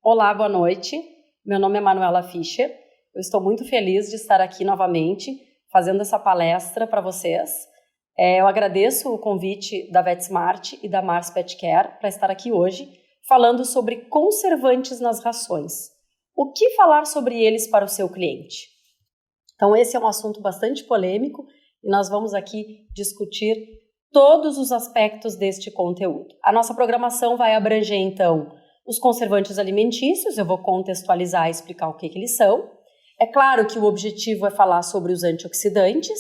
Olá, boa noite. Meu nome é Manuela Fischer. Eu estou muito feliz de estar aqui novamente fazendo essa palestra para vocês. Eu agradeço o convite da VetSmart e da Mars Pet Care para estar aqui hoje falando sobre conservantes nas rações. O que falar sobre eles para o seu cliente? Então, esse é um assunto bastante polêmico e nós vamos aqui discutir todos os aspectos deste conteúdo. A nossa programação vai abranger, então, os conservantes alimentícios. Eu vou contextualizar e explicar o que eles são. É claro que o objetivo é falar sobre os antioxidantes,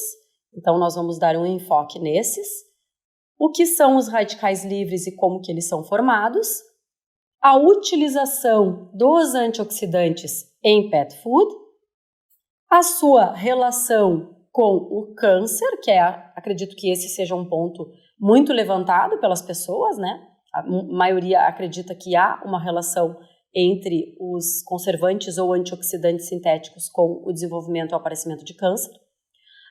então nós vamos dar um enfoque nesses. O que são os radicais livres e como que eles são formados. A utilização dos antioxidantes em pet food. A sua relação com o câncer, que acredito que esse seja um ponto muito levantado pelas pessoas, né? A maioria acredita que há uma relação entre os conservantes ou antioxidantes sintéticos com o desenvolvimento e o aparecimento de câncer.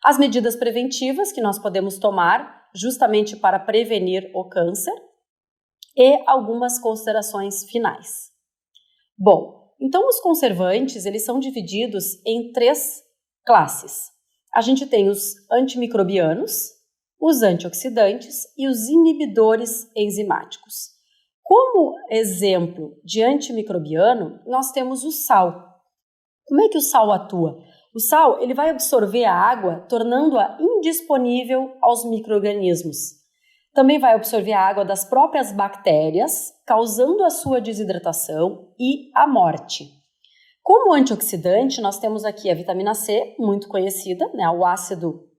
As medidas preventivas que nós podemos tomar justamente para prevenir o câncer e algumas considerações finais. Bom, então os conservantes, eles são divididos em 3 classes. A gente tem os antimicrobianos, os antioxidantes e os inibidores enzimáticos. Como exemplo de antimicrobiano, nós temos o sal. Como é que o sal atua? O sal ele vai absorver a água, tornando-a indisponível aos micro-organismos. Também vai absorver a água das próprias bactérias, causando a sua desidratação e a morte. Como antioxidante, nós temos aqui a vitamina C, muito conhecida, né, o ácido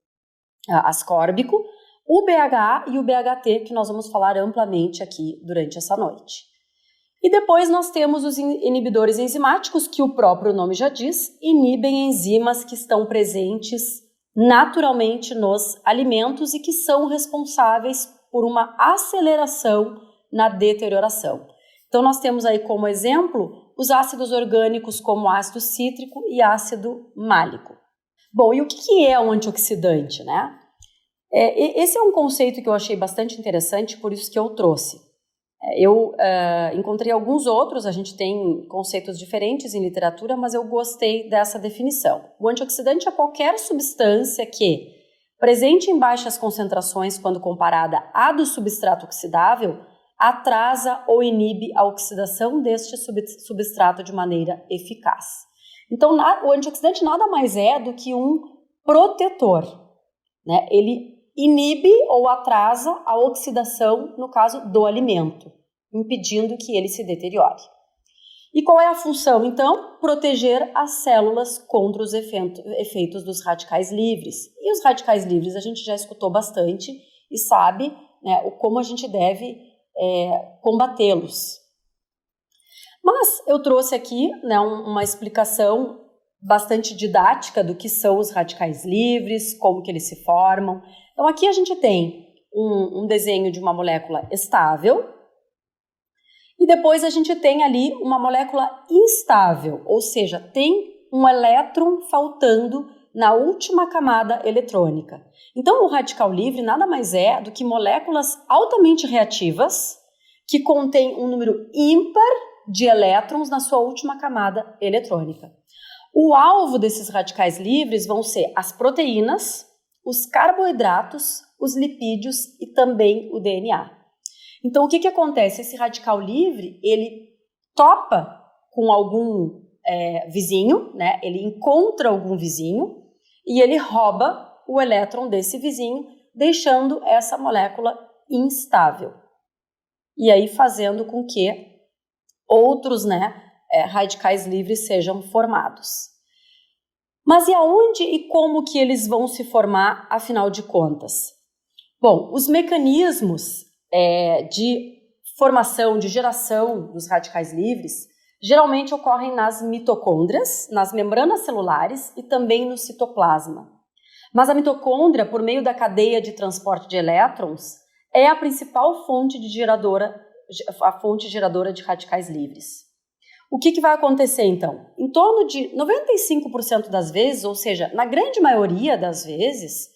ascórbico, o BHA e o BHT, que nós vamos falar amplamente aqui durante essa noite. E depois nós temos os inibidores enzimáticos, que o próprio nome já diz, inibem enzimas que estão presentes naturalmente nos alimentos e que são responsáveis por uma aceleração na deterioração. Então nós temos aí como exemplo os ácidos orgânicos como ácido cítrico e ácido málico. Bom, e o que é um antioxidante, né? Esse é um conceito que eu achei bastante interessante, por isso que eu trouxe. Eu encontrei alguns outros, a gente tem conceitos diferentes em literatura, mas eu gostei dessa definição. O antioxidante é qualquer substância que, presente em baixas concentrações quando comparada à do substrato oxidável, atrasa ou inibe a oxidação deste substrato de maneira eficaz. Então, o antioxidante nada mais é do que um protetor, né? Ele inibe ou atrasa a oxidação, no caso do alimento, impedindo que ele se deteriore. E qual é a função, então? Proteger as células contra os efeitos dos radicais livres. E os radicais livres a gente já escutou bastante e sabe, né, como a gente deve combatê-los. Mas eu trouxe aqui, né, uma explicação bastante didática do que são os radicais livres, como que eles se formam. Então aqui a gente tem um desenho de uma molécula estável e depois a gente tem ali uma molécula instável, ou seja, tem um elétron faltando na última camada eletrônica. Então o radical livre nada mais é do que moléculas altamente reativas que contêm um número ímpar de elétrons na sua última camada eletrônica. O alvo desses radicais livres vão ser as proteínas, os carboidratos, os lipídios e também o DNA. Então, o que acontece? Esse radical livre, ele topa com algum vizinho, né? Ele encontra algum vizinho e ele rouba o elétron desse vizinho, deixando essa molécula instável. E aí fazendo com que outros, radicais livres sejam formados. Mas e aonde e como que eles vão se formar, afinal de contas? Bom, os mecanismos de formação, de geração dos radicais livres, geralmente ocorrem nas mitocôndrias, nas membranas celulares e também no citoplasma. Mas a mitocôndria, por meio da cadeia de transporte de elétrons, é a principal fonte geradora de radicais livres. O que vai acontecer então? Em torno de 95% das vezes, ou seja, na grande maioria das vezes,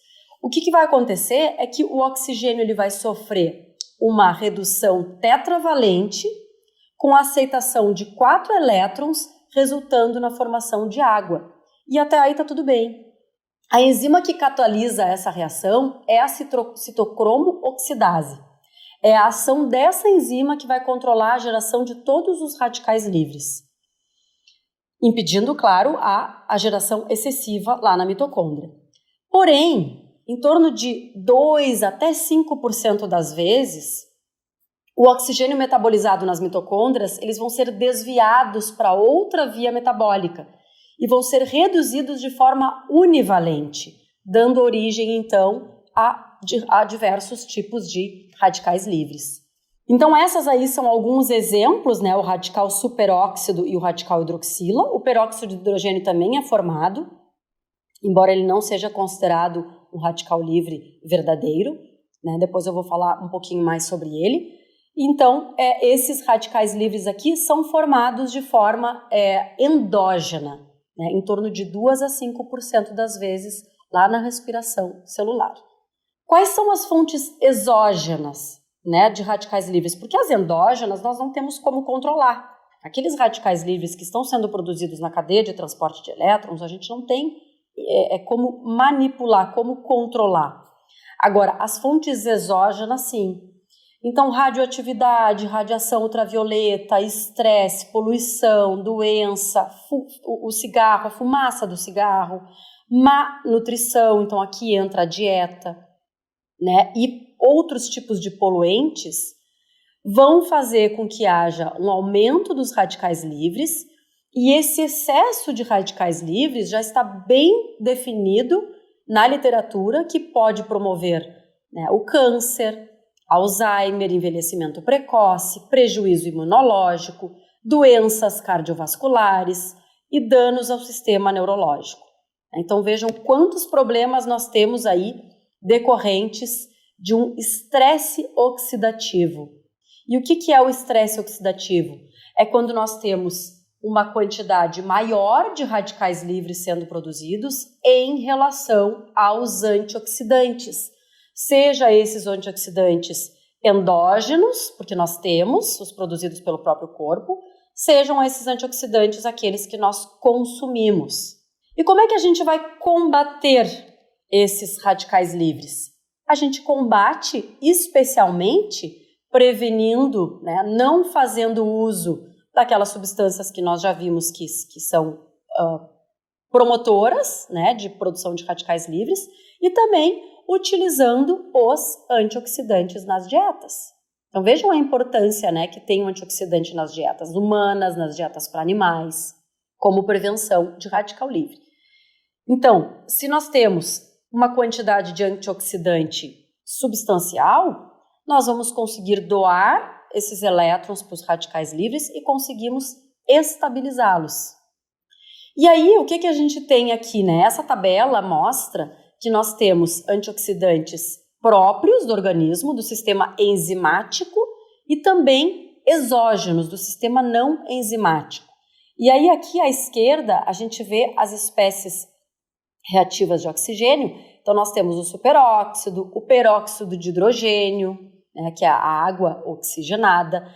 o que vai acontecer é que o oxigênio ele vai sofrer uma redução tetravalente com a aceitação de 4 elétrons, resultando na formação de água. E até aí está tudo bem. A enzima que catalisa essa reação é a citocromo oxidase. É a ação dessa enzima que vai controlar a geração de todos os radicais livres, impedindo, claro, a geração excessiva lá na mitocôndria. Porém, em torno de 2 até 5% das vezes, o oxigênio metabolizado nas mitocôndrias, eles vão ser desviados para outra via metabólica e vão ser reduzidos de forma univalente, dando origem, então, a diversos tipos de radicais livres. Então, essas aí são alguns exemplos, né? O radical superóxido e o radical hidroxila. O peróxido de hidrogênio também é formado, embora ele não seja considerado um radical livre verdadeiro, né? Depois eu vou falar um pouquinho mais sobre ele. Então, esses radicais livres aqui são formados de forma endógena, né? Em torno de 2 a 5% das vezes lá na respiração celular. Quais são as fontes exógenas, né, de radicais livres? Porque as endógenas nós não temos como controlar. Aqueles radicais livres que estão sendo produzidos na cadeia de transporte de elétrons, a gente não tem como manipular, como controlar. Agora, as fontes exógenas, sim. Então, radioatividade, radiação ultravioleta, estresse, poluição, doença, o cigarro, a fumaça do cigarro, má nutrição, então aqui entra a dieta, né? E outros tipos de poluentes vão fazer com que haja um aumento dos radicais livres, e esse excesso de radicais livres já está bem definido na literatura, que pode promover, né, o câncer, Alzheimer, envelhecimento precoce, prejuízo imunológico, doenças cardiovasculares e danos ao sistema neurológico. Então vejam quantos problemas nós temos aí decorrentes de um estresse oxidativo. E o que é o estresse oxidativo? É quando nós temos uma quantidade maior de radicais livres sendo produzidos em relação aos antioxidantes. Seja esses antioxidantes endógenos, porque nós temos os produzidos pelo próprio corpo, sejam esses antioxidantes aqueles que nós consumimos. E como é que a gente vai combater esses radicais livres? A gente combate especialmente prevenindo, né, não fazendo uso daquelas substâncias que nós já vimos que são promotoras, né, de produção de radicais livres, e também utilizando os antioxidantes nas dietas. Então vejam a importância, né, que tem o antioxidante nas dietas humanas, nas dietas para animais, como prevenção de radical livre. Então, se nós temos uma quantidade de antioxidante substancial, nós vamos conseguir doar esses elétrons para os radicais livres e conseguimos estabilizá-los. E aí, o que a gente tem aqui, né? Essa tabela mostra que nós temos antioxidantes próprios do organismo, do sistema enzimático, e também exógenos, do sistema não enzimático. E aí, aqui à esquerda, a gente vê as espécies reativas de oxigênio. Então, nós temos o superóxido, o peróxido de hidrogênio, né, que é a água oxigenada,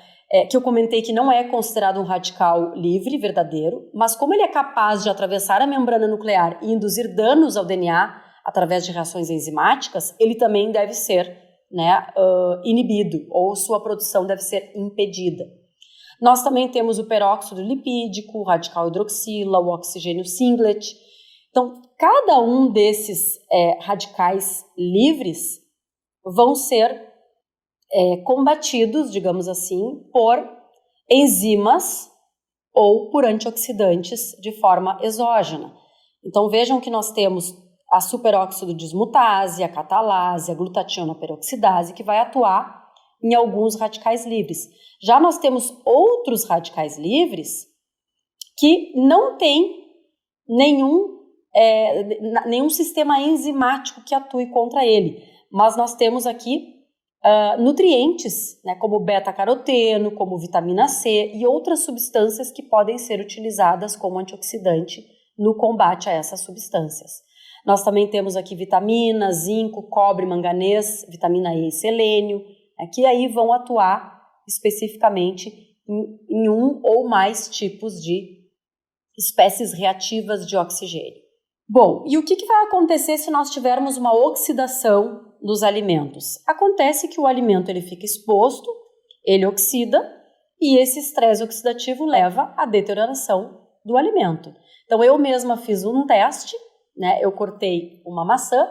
que eu comentei que não é considerado um radical livre, verdadeiro, mas como ele é capaz de atravessar a membrana nuclear e induzir danos ao DNA através de reações enzimáticas, ele também deve ser, né, inibido, ou sua produção deve ser impedida. Nós também temos o peróxido lipídico, o radical hidroxila, o oxigênio singlet. Então, cada um desses radicais livres vão ser combatidos, digamos assim, por enzimas ou por antioxidantes de forma exógena. Então vejam que nós temos a superóxido dismutase, a catalase, a glutationa peroxidase, que vai atuar em alguns radicais livres. Já nós temos outros radicais livres que não têm nenhum sistema enzimático que atue contra ele, mas nós temos aqui nutrientes, né, como beta-caroteno, como vitamina C e outras substâncias que podem ser utilizadas como antioxidante no combate a essas substâncias. Nós também temos aqui vitamina, zinco, cobre, manganês, vitamina E e selênio, que aí vão atuar especificamente em um ou mais tipos de espécies reativas de oxigênio. Bom, e o que vai acontecer se nós tivermos uma oxidação dos alimentos? Acontece que o alimento ele fica exposto, ele oxida, e esse estresse oxidativo leva à deterioração do alimento. Então, eu mesma fiz um teste, né? Eu cortei uma maçã,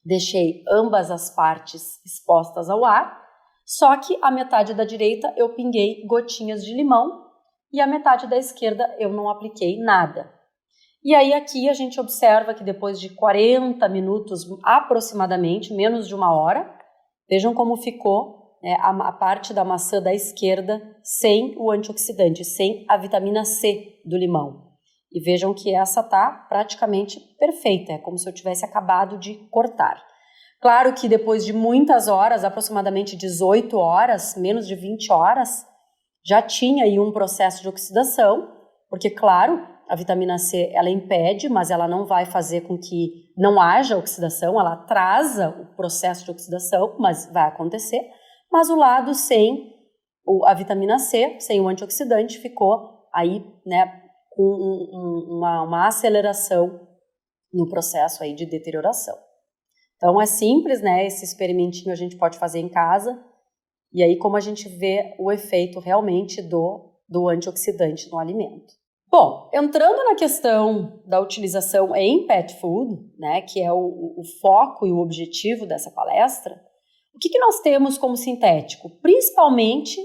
deixei ambas as partes expostas ao ar, só que a metade da direita eu pinguei gotinhas de limão e a metade da esquerda eu não apliquei nada. E aí aqui a gente observa que depois de 40 minutos aproximadamente, menos de uma hora, vejam como ficou, né, a parte da maçã da esquerda sem o antioxidante, sem a vitamina C do limão. E vejam que essa tá praticamente perfeita, é como se eu tivesse acabado de cortar. Claro que depois de muitas horas, aproximadamente 18 horas, menos de 20 horas, já tinha aí um processo de oxidação, porque claro, a vitamina C ela impede, mas ela não vai fazer com que não haja oxidação, ela atrasa o processo de oxidação, mas vai acontecer. Mas o lado sem a vitamina C, sem o antioxidante, ficou aí, né, com uma aceleração no processo aí de deterioração. Então é simples, né? Esse experimentinho a gente pode fazer em casa e aí como a gente vê o efeito realmente do antioxidante no alimento. Bom, entrando na questão da utilização em pet food, né, que é o foco e o objetivo dessa palestra, o que nós temos como sintético? Principalmente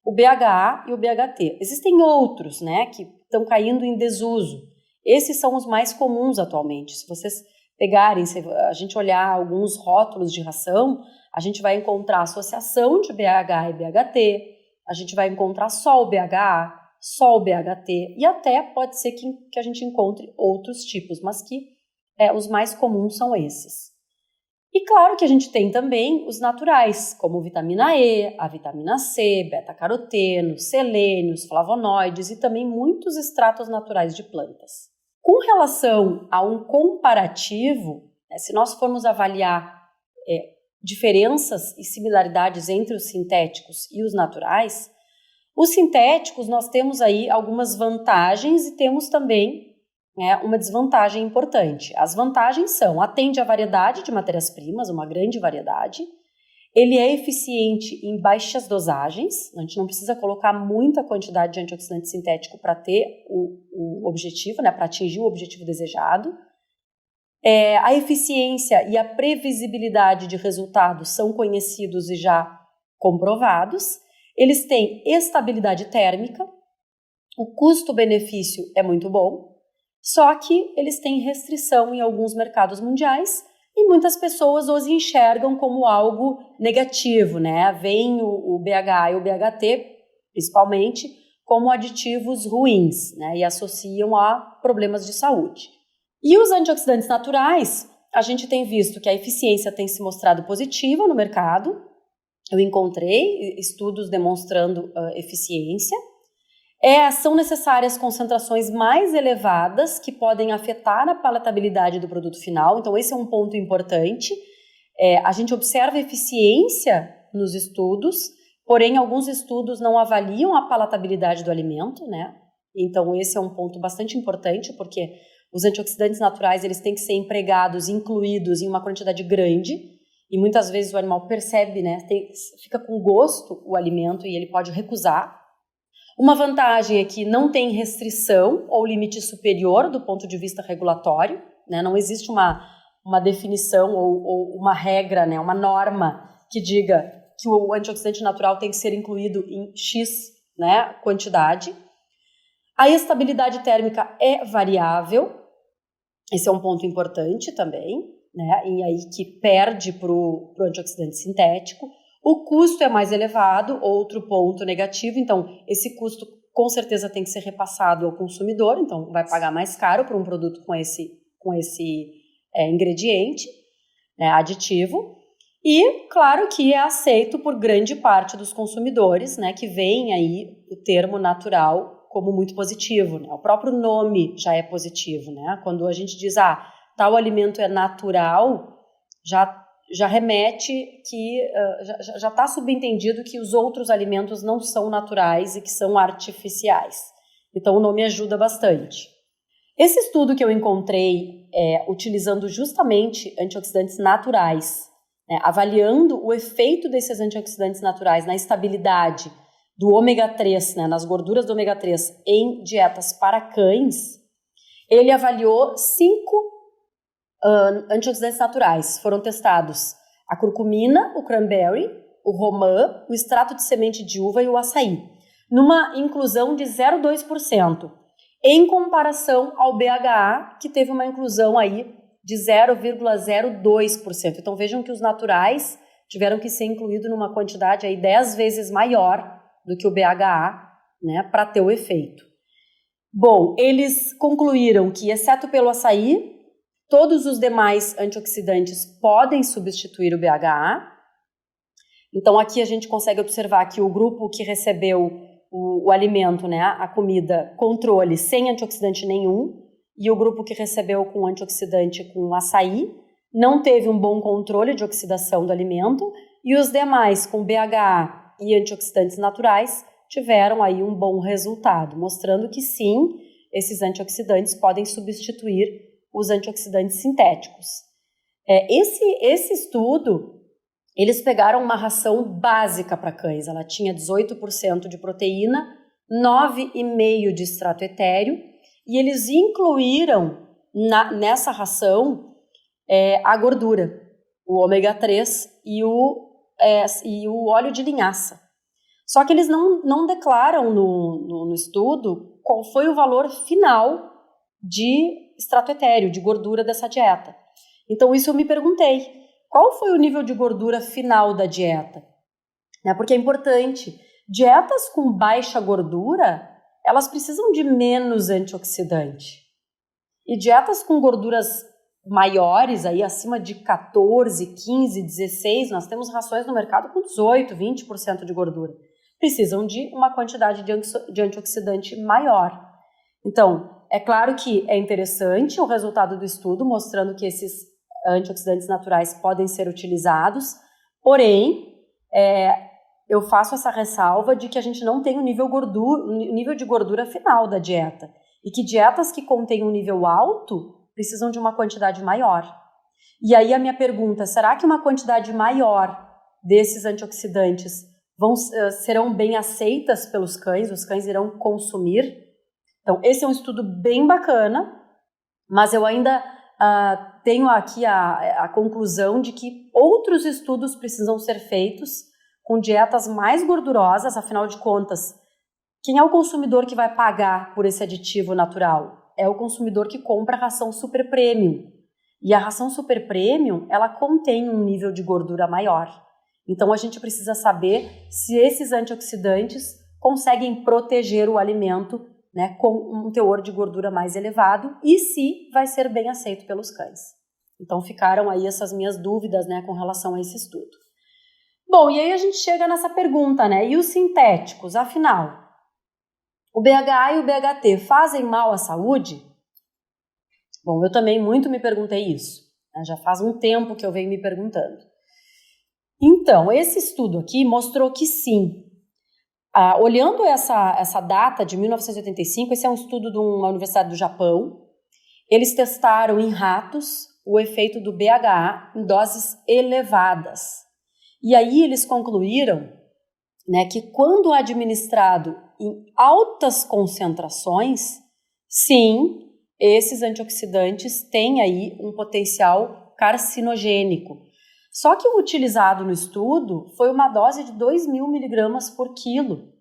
o BHA e o BHT. Existem outros, né, que estão caindo em desuso. Esses são os mais comuns atualmente. Se vocês pegarem, se a gente olhar alguns rótulos de ração, a gente vai encontrar associação de BHA e BHT, a gente vai encontrar só o BHA, só o BHT, e até pode ser que a gente encontre outros tipos, mas que os mais comuns são esses. E claro que a gente tem também os naturais, como vitamina E, a vitamina C, beta-caroteno, selênios, flavonoides e também muitos extratos naturais de plantas. Com relação a um comparativo, se nós formos avaliar diferenças e similaridades entre os sintéticos e os naturais, os sintéticos nós temos aí algumas vantagens e temos também uma desvantagem importante. As vantagens são, atende a variedade de matérias-primas, uma grande variedade, ele é eficiente em baixas dosagens, a gente não precisa colocar muita quantidade de antioxidante sintético para ter o objetivo, né, para atingir o objetivo desejado. A eficiência e a previsibilidade de resultados são conhecidos e já comprovados, eles têm estabilidade térmica, o custo-benefício é muito bom, só que eles têm restrição em alguns mercados mundiais e muitas pessoas os enxergam como algo negativo, né? Vem o BHA e o BHT, principalmente, como aditivos ruins, né? E associam a problemas de saúde. E os antioxidantes naturais, a gente tem visto que a eficiência tem se mostrado positiva no mercado. Eu encontrei estudos demonstrando eficiência. São necessárias concentrações mais elevadas que podem afetar a palatabilidade do produto final, então esse é um ponto importante. A gente observa eficiência nos estudos, porém alguns estudos não avaliam a palatabilidade do alimento, né? Então esse é um ponto bastante importante, porque os antioxidantes naturais eles têm que ser empregados, incluídos em uma quantidade grande, e muitas vezes o animal percebe, né? Fica com gosto o alimento e ele pode recusar. Uma vantagem é que não tem restrição ou limite superior do ponto de vista regulatório, né? Não existe uma definição ou uma regra, né? Uma norma que diga que o antioxidante natural tem que ser incluído em X, né, quantidade. A estabilidade térmica é variável, esse é um ponto importante também, né? E aí que perde para o antioxidante sintético. O custo é mais elevado, outro ponto negativo, então esse custo com certeza tem que ser repassado ao consumidor, então vai pagar mais caro por um produto com esse ingrediente, né, aditivo, e claro que é aceito por grande parte dos consumidores, né, que veem aí o termo natural como muito positivo, né? O próprio nome já é positivo, né? Quando a gente diz, tal alimento é natural, já já remete que já está subentendido que os outros alimentos não são naturais e que são artificiais. Então, o nome ajuda bastante. Esse estudo que eu encontrei, utilizando justamente antioxidantes naturais, né, avaliando o efeito desses antioxidantes naturais na estabilidade do ômega 3, né, nas gorduras do ômega 3 em dietas para cães, ele avaliou 5 antioxidantes naturais. Foram testados a curcumina, o cranberry, o romã, o extrato de semente de uva e o açaí, numa inclusão de 0,2%, em comparação ao BHA, que teve uma inclusão aí de 0,02%. Então vejam que os naturais tiveram que ser incluídos numa quantidade aí 10 vezes maior do que o BHA, né, para ter o efeito. Bom, eles concluíram que, exceto pelo açaí, todos os demais antioxidantes podem substituir o BHA. Então, aqui a gente consegue observar que o grupo que recebeu o alimento, né, a comida, controle, sem antioxidante nenhum, e o grupo que recebeu com antioxidante com açaí, não teve um bom controle de oxidação do alimento, e os demais com BHA e antioxidantes naturais tiveram aí um bom resultado, mostrando que sim, esses antioxidantes podem substituir os antioxidantes sintéticos. Esse estudo, eles pegaram uma ração básica para cães. Ela tinha 18% de proteína, 9,5% de extrato etéreo, e eles incluíram nessa ração a gordura, o ômega 3 e o óleo de linhaça. Só que eles não declaram no estudo qual foi o valor final de extrato etéreo, de gordura dessa dieta. Então, isso eu me perguntei, qual foi o nível de gordura final da dieta? Porque é importante, dietas com baixa gordura, elas precisam de menos antioxidante. E dietas com gorduras maiores, aí acima de 14, 15, 16, nós temos rações no mercado com 18, 20% de gordura. Precisam de uma quantidade de antioxidante maior. Então, é claro que é interessante o resultado do estudo, mostrando que esses antioxidantes naturais podem ser utilizados, porém, eu faço essa ressalva de que a gente não tem o nível de gordura final da dieta, e que dietas que contêm um nível alto precisam de uma quantidade maior. E aí a minha pergunta, será que uma quantidade maior desses antioxidantes serão bem aceitas pelos cães, os cães irão consumir? Então, esse é um estudo bem bacana, mas eu ainda tenho aqui a conclusão de que outros estudos precisam ser feitos com dietas mais gordurosas. Afinal de contas, quem é o consumidor que vai pagar por esse aditivo natural? É o consumidor que compra a ração super premium. E a ração super premium, ela contém um nível de gordura maior. Então, a gente precisa saber se esses antioxidantes conseguem proteger o alimento, né, com um teor de gordura mais elevado, e se vai ser bem aceito pelos cães. Então ficaram aí essas minhas dúvidas, né, com relação a esse estudo. Bom, e aí a gente chega nessa pergunta, né, e os sintéticos, afinal, o BHA e o BHT fazem mal à saúde? Bom, eu também muito me perguntei isso, né, já faz um tempo que eu venho me perguntando. Então, esse estudo aqui mostrou que sim. Olhando essa data de 1985, esse é um estudo de uma universidade do Japão. Eles testaram em ratos o efeito do BHA em doses elevadas. E aí eles concluíram, né, que quando administrado em altas concentrações, sim, esses antioxidantes têm aí um potencial carcinogênico. Só que o utilizado no estudo foi uma dose de 2.000 miligramas por quilo.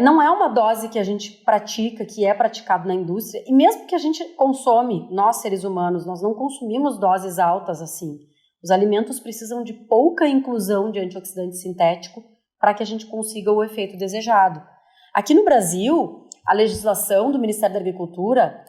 Não é uma dose que a gente pratica, que é praticado na indústria, e mesmo que a gente consome, nós seres humanos, nós não consumimos doses altas assim. Os alimentos precisam de pouca inclusão de antioxidante sintético para que a gente consiga o efeito desejado. Aqui no Brasil, a legislação do Ministério da Agricultura,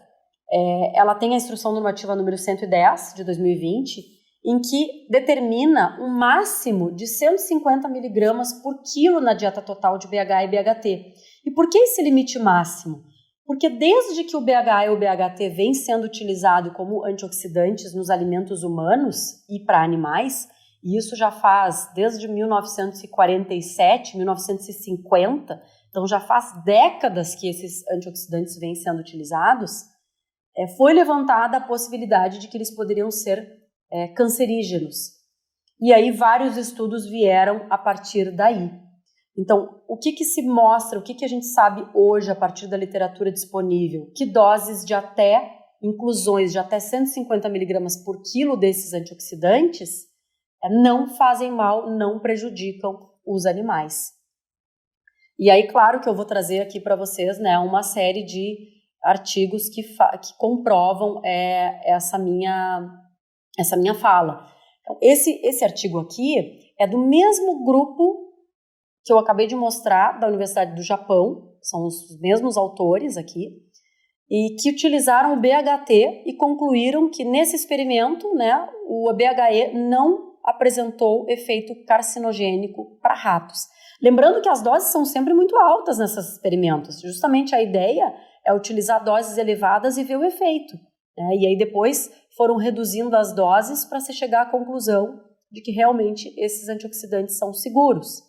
ela tem a Instrução Normativa número 110, de 2020, em que determina um máximo de 150 miligramas por quilo na dieta total de BH e BHT. E por que esse limite máximo? Porque desde que o BHA e o BHT vêm sendo utilizados como antioxidantes nos alimentos humanos e para animais, e isso já faz desde 1947, 1950, então já faz décadas que esses antioxidantes vêm sendo utilizados, foi levantada a possibilidade de que eles poderiam ser cancerígenos. E aí vários estudos vieram a partir daí. Então, o que se mostra, o que a gente sabe hoje a partir da literatura disponível? Que doses de inclusões de até 150 miligramas por quilo desses antioxidantes não fazem mal, não prejudicam os animais. E aí, claro que eu vou trazer aqui para vocês, né, uma série de artigos que comprovam essa minha fala. Então, esse artigo aqui é do mesmo grupo que eu acabei de mostrar, da Universidade do Japão, são os mesmos autores aqui, e que utilizaram o BHT e concluíram que nesse experimento, né, o BHE não apresentou efeito carcinogênico para ratos. Lembrando que as doses são sempre muito altas nesses experimentos, justamente a ideia é utilizar doses elevadas e ver o efeito, né? E aí depois foram reduzindo as doses para se chegar à conclusão de que realmente esses antioxidantes são seguros.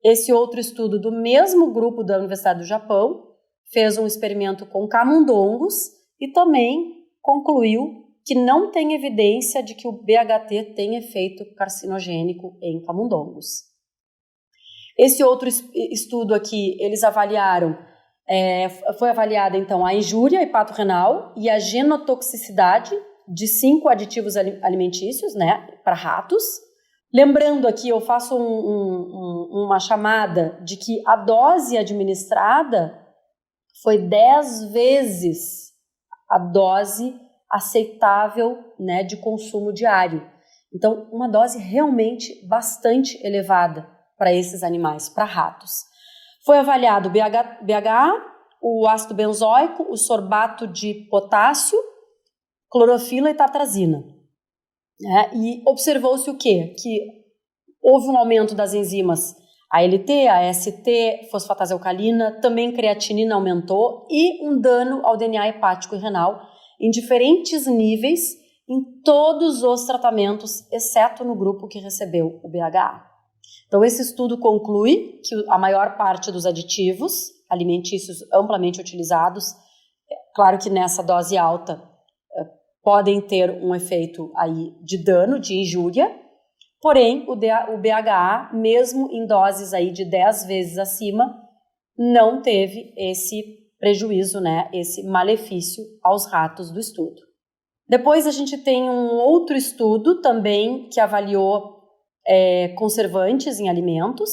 Esse outro estudo do mesmo grupo da Universidade do Japão fez um experimento com camundongos e também concluiu que não tem evidência de que o BHT tem efeito carcinogênico em camundongos. Esse outro estudo aqui, eles avaliaram, foi avaliada então a injúria hepatorrenal e a genotoxicidade de 5 aditivos alimentícios, né, para ratos. Lembrando aqui, eu faço uma chamada de que a dose administrada foi 10 vezes a dose aceitável, né, de consumo diário. Então, uma dose realmente bastante elevada para esses animais, para ratos. Foi avaliado o BHA, o ácido benzoico, o sorbato de potássio, clorofila e tartrazina. E observou-se o quê? Que houve um aumento das enzimas ALT, AST, fosfatase alcalina, também creatinina aumentou e um dano ao DNA hepático e renal em diferentes níveis em todos os tratamentos, exceto no grupo que recebeu o BHA. Então, esse estudo conclui que a maior parte dos aditivos alimentícios amplamente utilizados, claro que nessa dose alta, podem ter um efeito aí de dano, de injúria, porém o BHA, mesmo em doses aí de 10 vezes acima, não teve esse prejuízo, né, esse malefício aos ratos do estudo. Depois a gente tem um outro estudo também que avaliou conservantes em alimentos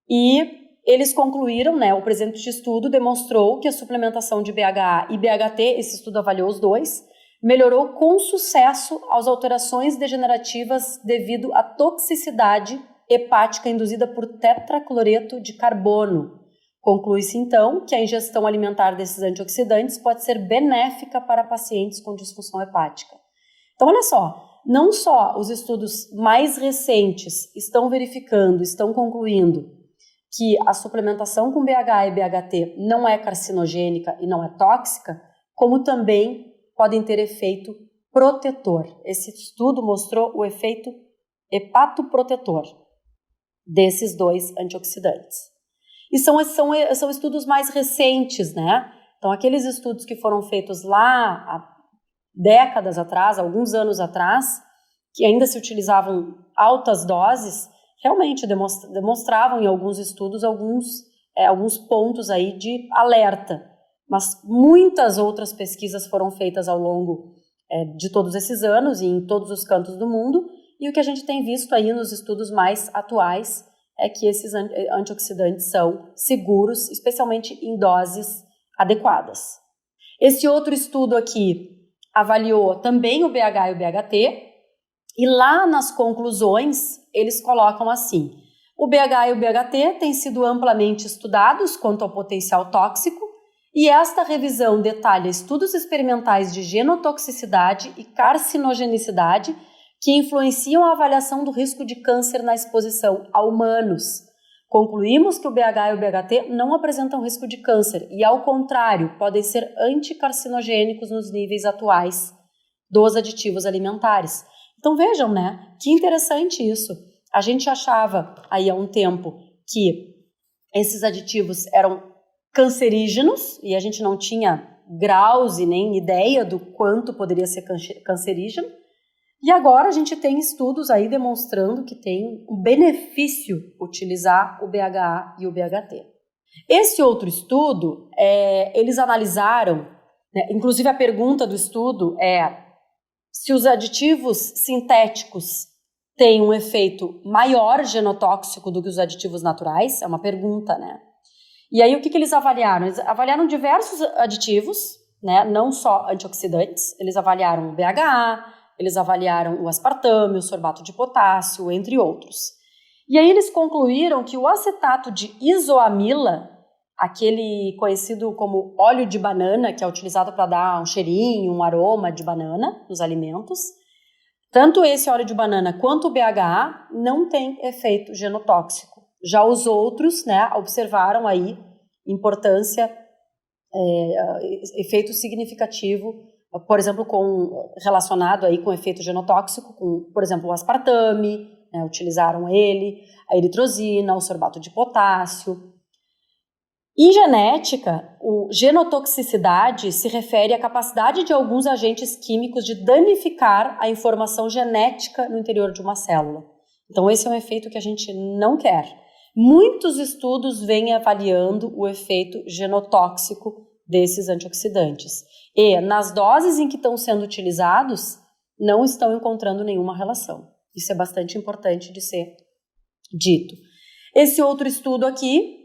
e eles concluíram, né, o presente estudo demonstrou que a suplementação de BHA e BHT, esse estudo avaliou os dois, melhorou com sucesso as alterações degenerativas devido à toxicidade hepática induzida por tetracloreto de carbono. Conclui-se, então, que a ingestão alimentar desses antioxidantes pode ser benéfica para pacientes com disfunção hepática. Então, olha só, não só os estudos mais recentes estão verificando, estão concluindo que a suplementação com BHA e BHT não é carcinogênica e não é tóxica, como também podem ter efeito protetor. Esse estudo mostrou o efeito hepatoprotetor desses dois antioxidantes. E são estudos mais recentes, né? Então, aqueles estudos que foram feitos lá há décadas atrás, alguns anos atrás, que ainda se utilizavam altas doses, realmente demonstravam em alguns estudos alguns pontos aí de alerta. Mas muitas outras pesquisas foram feitas ao longo de todos esses anos e em todos os cantos do mundo, e o que a gente tem visto aí nos estudos mais atuais é que esses antioxidantes são seguros, especialmente em doses adequadas. Esse outro estudo aqui avaliou também o BHA e o BHT, e lá nas conclusões eles colocam assim: o BHA e o BHT têm sido amplamente estudados quanto ao potencial tóxico, e esta revisão detalha estudos experimentais de genotoxicidade e carcinogenicidade que influenciam a avaliação do risco de câncer na exposição a humanos. Concluímos que o BH e o BHT não apresentam risco de câncer e, ao contrário, podem ser anticarcinogênicos nos níveis atuais dos aditivos alimentares. Então vejam, né? Que interessante isso. A gente achava aí há um tempo que esses aditivos eram cancerígenos e a gente não tinha graus e nem ideia do quanto poderia ser cancerígeno. E agora a gente tem estudos aí demonstrando que tem um benefício utilizar o BHA e o BHT. Esse outro estudo, eles analisaram, né, inclusive a pergunta do estudo é se os aditivos sintéticos têm um efeito maior genotóxico do que os aditivos naturais, é uma pergunta, né? E aí o que eles avaliaram? Eles avaliaram diversos aditivos, né, não só antioxidantes, eles avaliaram o BHA, eles avaliaram o aspartame, o sorbato de potássio, entre outros. E aí eles concluíram que o acetato de isoamila, aquele conhecido como óleo de banana, que é utilizado para dar um cheirinho, um aroma de banana nos alimentos, tanto esse óleo de banana quanto o BHA não tem efeito genotóxico. Já os outros, né, observaram aí importância, efeito significativo, por exemplo, relacionado aí com efeito genotóxico, com, por exemplo, o aspartame, né, utilizaram ele, a eritrosina, o sorbato de potássio. Em genética, genotoxicidade se refere à capacidade de alguns agentes químicos de danificar a informação genética no interior de uma célula. Então, esse é um efeito que a gente não quer. Muitos estudos vêm avaliando o efeito genotóxico desses antioxidantes. E, nas doses em que estão sendo utilizados, não estão encontrando nenhuma relação. Isso é bastante importante de ser dito. Esse outro estudo aqui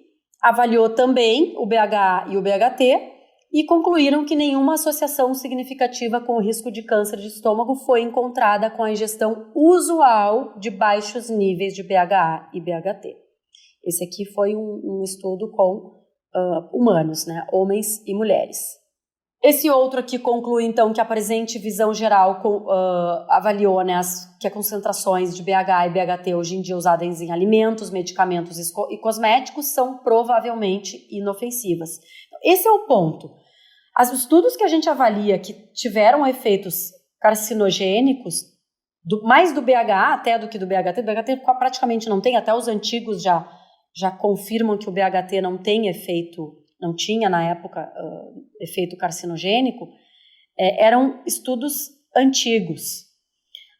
avaliou também o BHA e o BHT e concluíram que nenhuma associação significativa com o risco de câncer de estômago foi encontrada com a ingestão usual de baixos níveis de BHA e BHT. Esse aqui foi um estudo com humanos, né, homens e mulheres. Esse outro aqui conclui, então, que a presente visão geral avaliou, né, que as concentrações de BHA e BHT hoje em dia usadas em alimentos, medicamentos e cosméticos são provavelmente inofensivas. Esse é o ponto. Os estudos que a gente avalia que tiveram efeitos carcinogênicos, mais do BHA até do que do BHT, o BHT praticamente não tem, até os antigos já confirmam que o BHT não tem efeito, não tinha na época efeito carcinogênico, eram estudos antigos.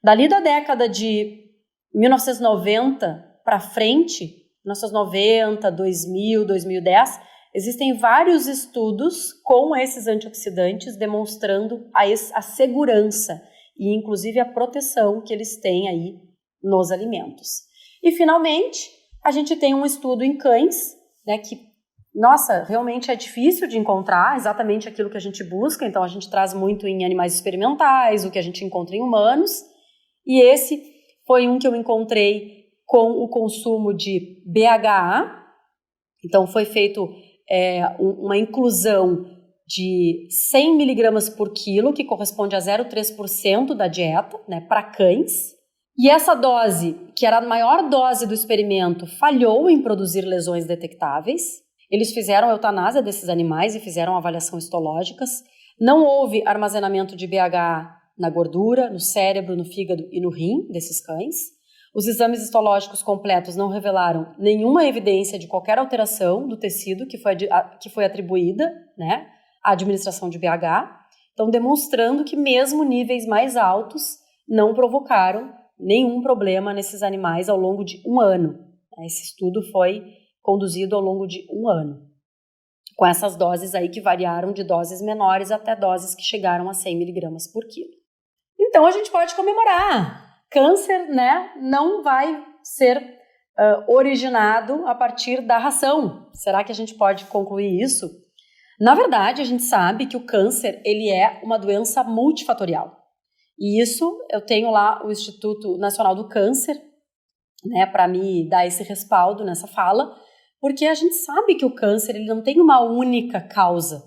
Dali da década de 1990 para frente, 1990, 2000, 2010, existem vários estudos com esses antioxidantes demonstrando a segurança e inclusive a proteção que eles têm aí nos alimentos. E finalmente, a gente tem um estudo em cães, né, que, nossa, realmente é difícil de encontrar exatamente aquilo que a gente busca, então a gente traz muito em animais experimentais, o que a gente encontra em humanos, e esse foi um que eu encontrei com o consumo de BHA, então foi feito uma inclusão de 100 miligramas por quilo, que corresponde a 0,3% da dieta, né, para cães. E essa dose, que era a maior dose do experimento, falhou em produzir lesões detectáveis. Eles fizeram a eutanásia desses animais e fizeram avaliação histológicas. Não houve armazenamento de BHA na gordura, no cérebro, no fígado e no rim desses cães. Os exames histológicos completos não revelaram nenhuma evidência de qualquer alteração do tecido que foi atribuída, né, à administração de BHA. Então, demonstrando que mesmo níveis mais altos não provocaram nenhum problema nesses animais ao longo de um ano. Esse estudo foi conduzido ao longo de um ano, com essas doses aí que variaram de doses menores até doses que chegaram a 100 miligramas por quilo. Então a gente pode comemorar. Câncer, né, não vai ser originado a partir da ração. Será que a gente pode concluir isso? Na verdade, a gente sabe que o câncer ele é uma doença multifatorial. E isso eu tenho lá o Instituto Nacional do Câncer, né, para me dar esse respaldo nessa fala, porque a gente sabe que o câncer ele não tem uma única causa.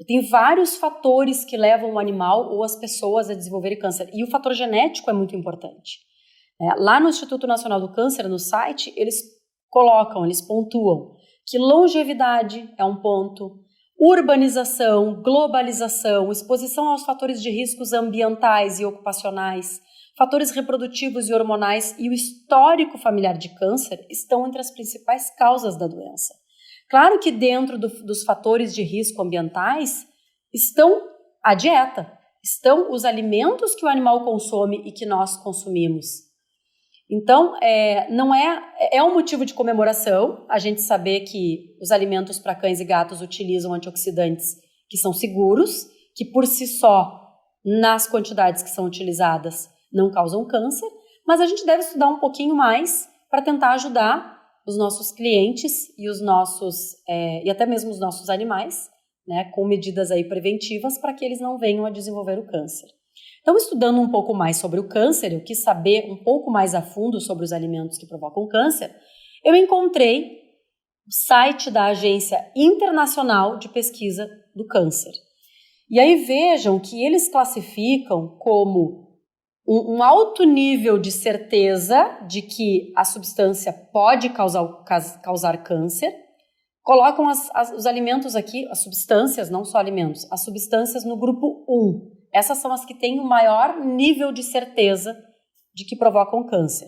Tem vários fatores que levam o animal ou as pessoas a desenvolverem câncer. E o fator genético é muito importante. Lá no Instituto Nacional do Câncer, no site, eles colocam, eles pontuam que longevidade é um ponto, urbanização, globalização, exposição aos fatores de riscos ambientais e ocupacionais, fatores reprodutivos e hormonais e o histórico familiar de câncer estão entre as principais causas da doença. Claro que dentro dos fatores de risco ambientais estão a dieta, estão os alimentos que o animal consome e que nós consumimos. Então, não é um motivo de comemoração a gente saber que os alimentos para cães e gatos utilizam antioxidantes que são seguros, que por si só, nas quantidades que são utilizadas, não causam câncer, mas a gente deve estudar um pouquinho mais para tentar ajudar os nossos clientes e até mesmo os nossos animais, né, com medidas aí preventivas para que eles não venham a desenvolver o câncer. Então, estudando um pouco mais sobre o câncer, eu quis saber um pouco mais a fundo sobre os alimentos que provocam câncer, eu encontrei o site da Agência Internacional de Pesquisa do Câncer. E aí vejam que eles classificam como um alto nível de certeza de que a substância pode causar câncer. Colocam os alimentos aqui, as substâncias, não só alimentos, as substâncias no grupo 1. Essas são as que têm o maior nível de certeza de que provocam câncer.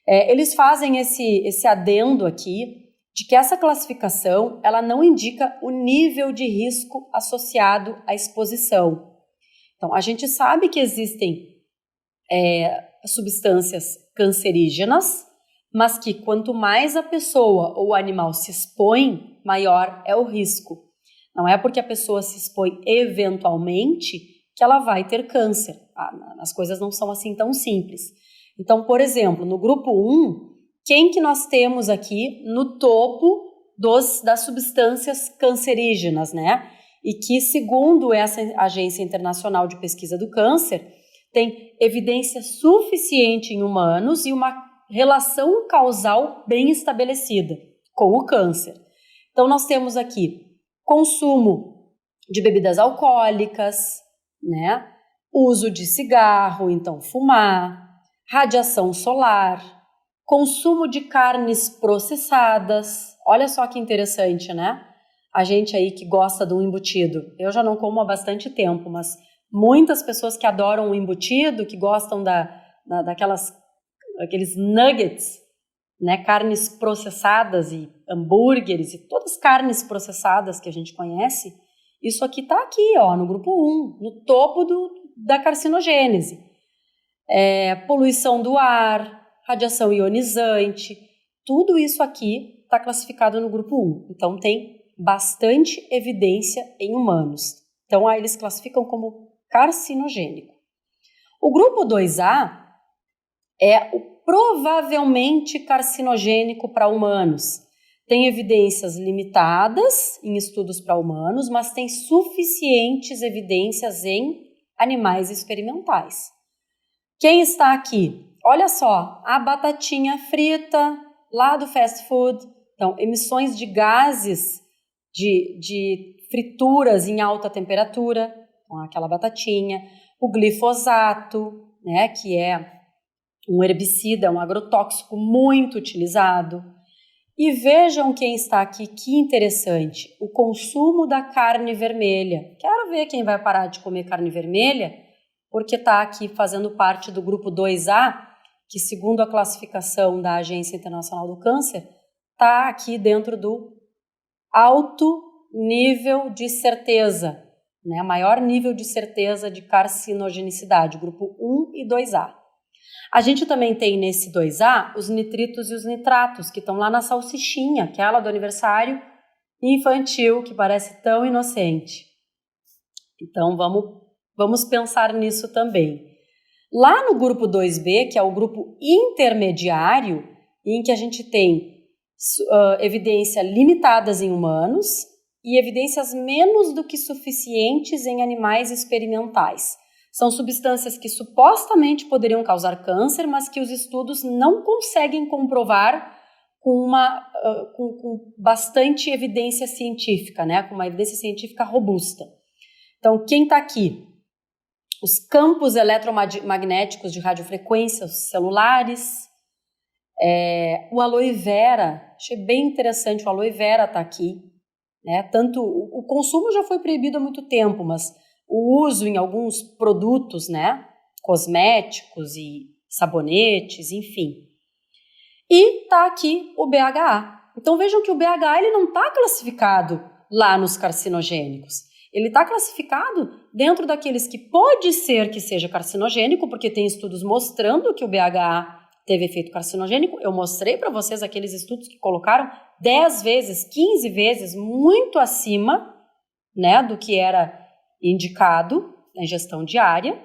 Eles fazem esse adendo aqui de que essa classificação ela não indica o nível de risco associado à exposição. Então, a gente sabe que existem substâncias cancerígenas, mas que quanto mais a pessoa ou o animal se expõe, maior é o risco. Não é porque a pessoa se expõe eventualmente que ela vai ter câncer. As coisas não são assim tão simples. Então, por exemplo, no grupo 1, quem que nós temos aqui no topo das substâncias cancerígenas, né? E que, segundo essa Agência Internacional de Pesquisa do Câncer, tem evidência suficiente em humanos e uma relação causal bem estabelecida com o câncer. Então, nós temos aqui consumo de bebidas alcoólicas, né? Uso de cigarro, então fumar, radiação solar, consumo de carnes processadas. Olha só que interessante, né? A gente aí que gosta do embutido. Eu já não como há bastante tempo, mas muitas pessoas que adoram o embutido, que gostam daqueles nuggets, né? Carnes processadas e hambúrgueres e todas as carnes processadas que a gente conhece. Isso aqui está aqui, ó, no grupo 1, no topo da carcinogênese. Poluição do ar, radiação ionizante, tudo isso aqui está classificado no grupo 1. Então, tem bastante evidência em humanos. Então, aí eles classificam como carcinogênico. O grupo 2A é o provavelmente carcinogênico para humanos. Tem evidências limitadas em estudos para humanos, mas tem suficientes evidências em animais experimentais. Quem está aqui? Olha só, a batatinha frita lá do fast food. Então, emissões de gases de frituras em alta temperatura, com aquela batatinha. O glifosato, né, que é um herbicida, um agrotóxico muito utilizado. E vejam quem está aqui, que interessante, o consumo da carne vermelha. Quero ver quem vai parar de comer carne vermelha, porque está aqui fazendo parte do grupo 2A, que segundo a classificação da Agência Internacional do Câncer, está aqui dentro do alto nível de certeza, né? Maior nível de certeza de carcinogenicidade, grupo 1 e 2A. A gente também tem nesse 2A os nitritos e os nitratos, que estão lá na salsichinha, aquela do aniversário infantil, que parece tão inocente. Então, vamos pensar nisso também. Lá no grupo 2B, que é o grupo intermediário, em que a gente tem evidência limitadas em humanos e evidências menos do que suficientes em animais experimentais. São substâncias que supostamente poderiam causar câncer, mas que os estudos não conseguem comprovar com bastante evidência científica, né? Com uma evidência científica robusta. Então, quem está aqui? Os campos eletromagnéticos de radiofrequências celulares, O aloe vera, achei bem interessante, o aloe vera está aqui, né? Tanto o consumo já foi proibido há muito tempo, mas o uso em alguns produtos, né? Cosméticos e sabonetes, enfim. E está aqui o BHA. Então vejam que o BHA ele não está classificado lá nos carcinogênicos. Ele está classificado dentro daqueles que pode ser que seja carcinogênico, porque tem estudos mostrando que o BHA teve efeito carcinogênico. Eu mostrei para vocês aqueles estudos que colocaram 10 vezes, 15 vezes, muito acima, né, do que era indicado na ingestão diária.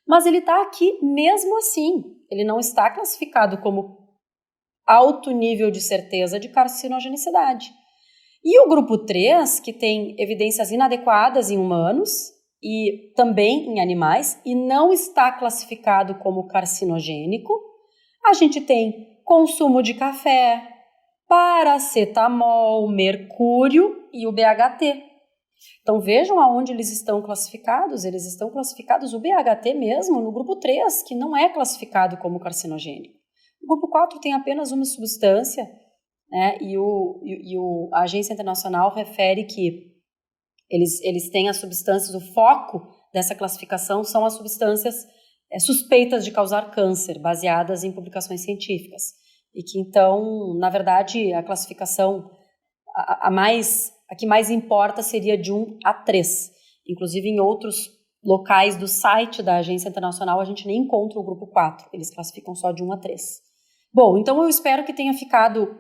Mas ele está aqui mesmo assim. Ele não está classificado como alto nível de certeza de carcinogenicidade. E o grupo 3, que tem evidências inadequadas em humanos e também em animais, e não está classificado como carcinogênico, a gente tem consumo de café, paracetamol, mercúrio e o BHT. Então vejam aonde eles estão classificados. Eles estão classificados, o BHT mesmo, no grupo 3, que não é classificado como carcinogênico. O grupo 4 tem apenas uma substância, né, a Agência Internacional refere que eles têm as substâncias, o foco dessa classificação são as substâncias suspeitas de causar câncer, baseadas em publicações científicas. E que então, na verdade, a classificação, a que mais importa seria de 1 a 3. Inclusive, em outros locais do site da Agência Internacional, a gente nem encontra o grupo 4. Eles classificam só de 1 a 3. Bom, então eu espero que tenha ficado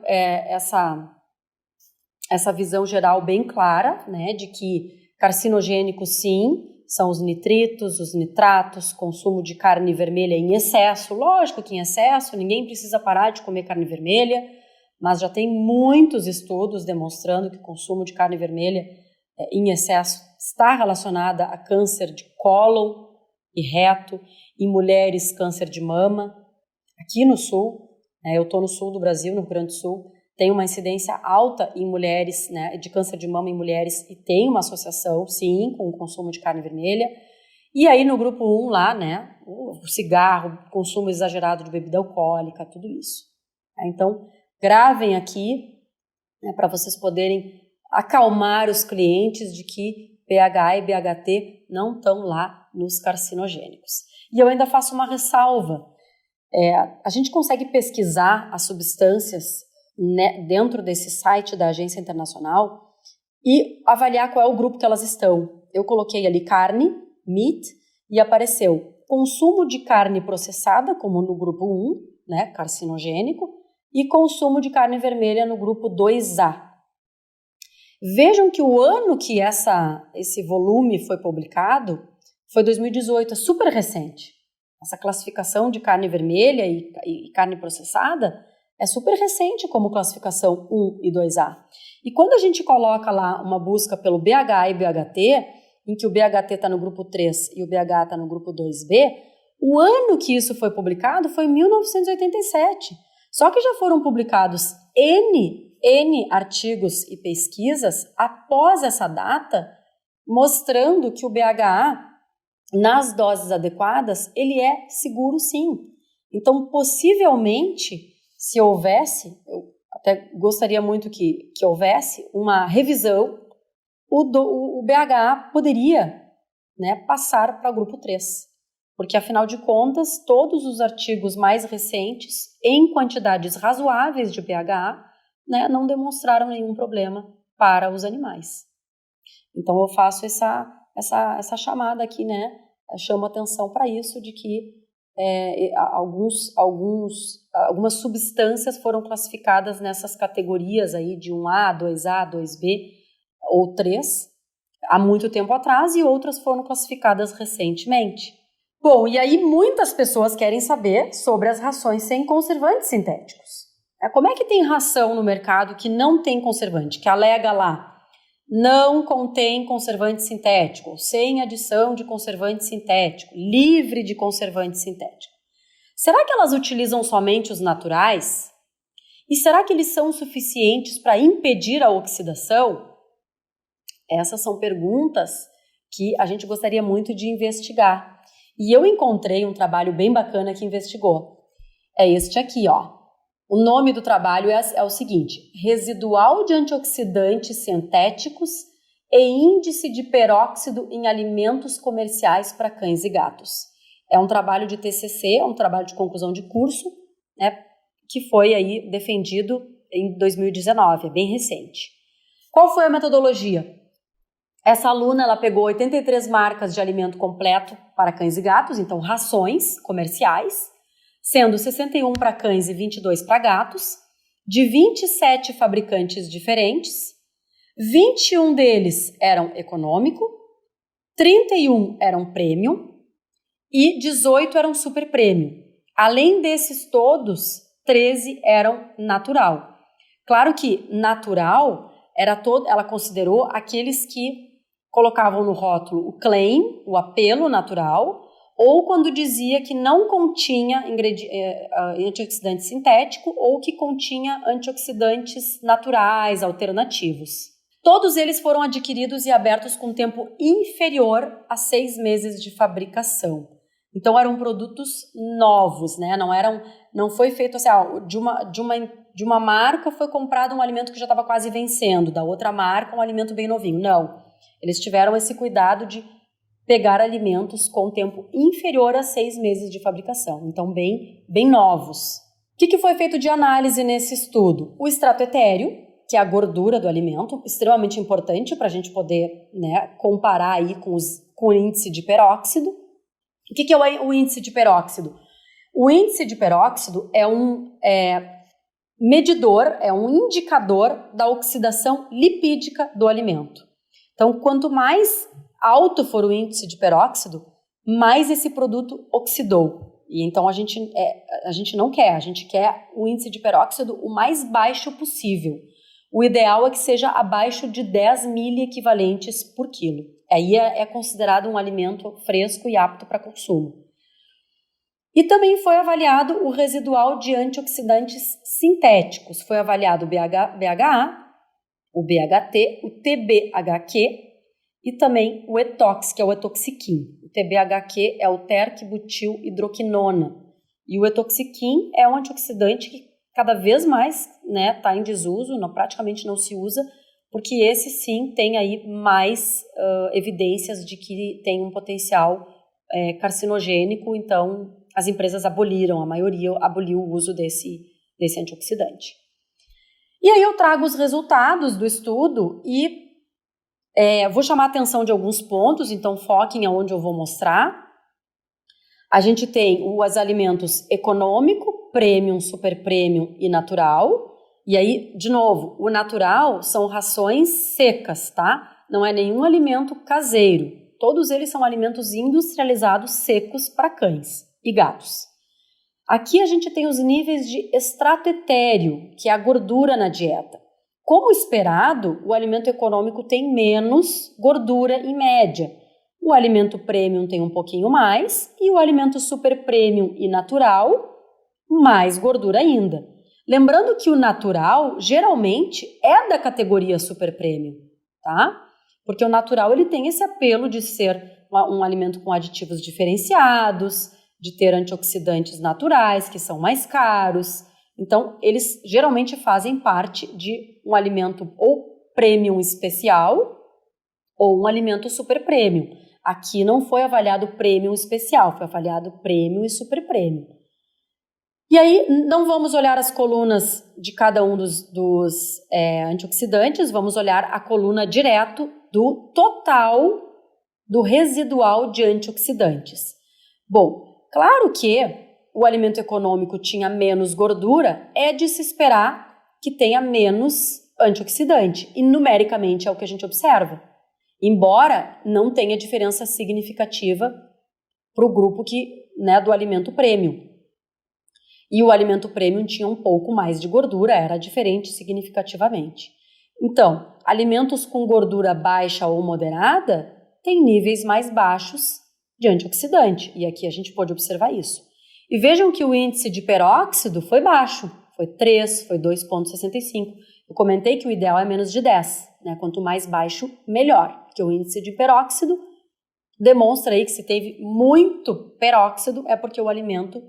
essa visão geral bem clara, né, de que carcinogênicos, sim, são os nitritos, os nitratos, consumo de carne vermelha em excesso. Lógico que em excesso, ninguém precisa parar de comer carne vermelha, mas já tem muitos estudos demonstrando que o consumo de carne vermelha em excesso está relacionado a câncer de cólon e reto, em mulheres câncer de mama. Aqui no sul, eu estou no sul do Brasil, no Rio Grande do Sul, tem uma incidência alta em mulheres, né, de câncer de mama em mulheres, e tem uma associação, sim, com o consumo de carne vermelha. E aí no grupo 1 lá, né, o cigarro, o consumo exagerado de bebida alcoólica, tudo isso. Então, gravem aqui, né, para vocês poderem acalmar os clientes de que BHA e BHT não estão lá nos carcinogênicos. E eu ainda faço uma ressalva. A gente consegue pesquisar as substâncias, né, dentro desse site da Agência Internacional e avaliar qual é o grupo que elas estão. Eu coloquei ali carne, meat, e apareceu consumo de carne processada, como no grupo 1, né, carcinogênico, e consumo de carne vermelha no grupo 2A. Vejam que o ano que esse volume foi publicado foi 2018, é super recente. Essa classificação de carne vermelha e carne processada é super recente como classificação 1 e 2A. E quando a gente coloca lá uma busca pelo BHA e BHT, em que o BHT está no grupo 3 e o BHA está no grupo 2B, o ano que isso foi publicado foi 1987. Só que já foram publicados N artigos e pesquisas após essa data, mostrando que o BHA, nas doses adequadas, ele é seguro sim. Então, possivelmente, se houvesse, eu até gostaria muito que houvesse uma revisão, o BHA poderia, né, passar para o grupo 3. Porque, afinal de contas, todos os artigos mais recentes, em quantidades razoáveis de BHA, né, não demonstraram nenhum problema para os animais. Então, eu faço essa chamada aqui, né? Chamo atenção para isso, de que algumas substâncias foram classificadas nessas categorias aí de 1A, 2A, 2B ou 3 há muito tempo atrás, e outras foram classificadas recentemente. Bom, e aí muitas pessoas querem saber sobre as rações sem conservantes sintéticos. Como é que tem ração no mercado que não tem conservante, que alega lá não contém conservante sintético, sem adição de conservante sintético, livre de conservante sintético? Será que elas utilizam somente os naturais? E será que eles são suficientes para impedir a oxidação? Essas são perguntas que a gente gostaria muito de investigar. E eu encontrei um trabalho bem bacana que investigou. é este aqui, ó. O nome do trabalho é o seguinte: Residual de antioxidantes sintéticos e índice de peróxido em alimentos comerciais para cães e gatos. É um trabalho de TCC, é um trabalho de conclusão de curso, né, que foi aí defendido em 2019, é bem recente. Qual foi a metodologia? Essa aluna, ela pegou 83 marcas de alimento completo para cães e gatos, então rações comerciais, sendo 61 para cães e 22 para gatos, de 27 fabricantes diferentes. 21 deles eram econômico, 31 eram premium e 18 eram super premium. Além desses todos, 13 eram natural. Claro que natural ela considerou aqueles que colocavam no rótulo o claim, o apelo natural, ou quando dizia que não continha antioxidante sintético ou que continha antioxidantes naturais, alternativos. Todos eles foram adquiridos e abertos com tempo inferior a 6 meses de fabricação. Então eram produtos novos, né? Não foi feito assim, de uma marca foi comprado um alimento que já estava quase vencendo, da outra marca um alimento bem novinho. Não, eles tiveram esse cuidado de pegar alimentos com tempo inferior a 6 meses de fabricação, então bem novos. O que foi feito de análise nesse estudo? O extrato etéreo, que é a gordura do alimento, extremamente importante para a gente poder, né, comparar aí com o índice de peróxido. O que é o índice de peróxido? O índice de peróxido é um medidor, é um indicador da oxidação lipídica do alimento. Então, quanto mais alto for o índice de peróxido, mais esse produto oxidou. E então a gente não quer, a gente quer o índice de peróxido o mais baixo possível. O ideal é que seja abaixo de 10 miliequivalentes por quilo. Aí é considerado um alimento fresco e apto para consumo. E também foi avaliado o residual de antioxidantes sintéticos. Foi avaliado o BHA, o BHT, o TBHQ e também o etox, que é o etoxiquim. O TBHQ é o terc-butil-hidroquinona. E o etoxiquim é um antioxidante que cada vez mais está em desuso, praticamente não se usa, porque esse sim tem aí mais evidências de que tem um potencial carcinogênico, então as empresas aboliram, a maioria aboliu o uso desse antioxidante. E aí eu trago os resultados do estudo e vou chamar a atenção de alguns pontos, então foquem aonde eu vou mostrar. A gente tem os alimentos econômico, premium, super premium e natural. E aí, de novo, o natural são rações secas, tá? Não é nenhum alimento caseiro. Todos eles são alimentos industrializados secos para cães e gatos. Aqui a gente tem os níveis de extrato etéreo, que é a gordura na dieta. Como esperado, o alimento econômico tem menos gordura em média. O alimento premium tem um pouquinho mais e o alimento super premium e natural, mais gordura ainda. Lembrando que o natural, geralmente, é da categoria super premium, tá? Porque o natural, ele tem esse apelo de ser um alimento com aditivos diferenciados, de ter antioxidantes naturais, que são mais caros. Então, eles geralmente fazem parte de um alimento ou premium especial ou um alimento super premium. Aqui não foi avaliado premium especial, foi avaliado premium e super premium. E aí, não vamos olhar as colunas de cada um dos antioxidantes, vamos olhar a coluna direto do total do residual de antioxidantes. Bom, claro que o alimento econômico tinha menos gordura, é de se esperar que tenha menos antioxidante, e numericamente é o que a gente observa. Embora não tenha diferença significativa para o grupo do alimento premium. E o alimento premium tinha um pouco mais de gordura, era diferente significativamente. Então, alimentos com gordura baixa ou moderada têm níveis mais baixos de antioxidante, e aqui a gente pode observar isso. E vejam que o índice de peróxido foi baixo, foi 3, foi 2,65. Eu comentei que o ideal é menos de 10, né? Quanto mais baixo, melhor, porque o índice de peróxido demonstra aí que se teve muito peróxido é porque o alimento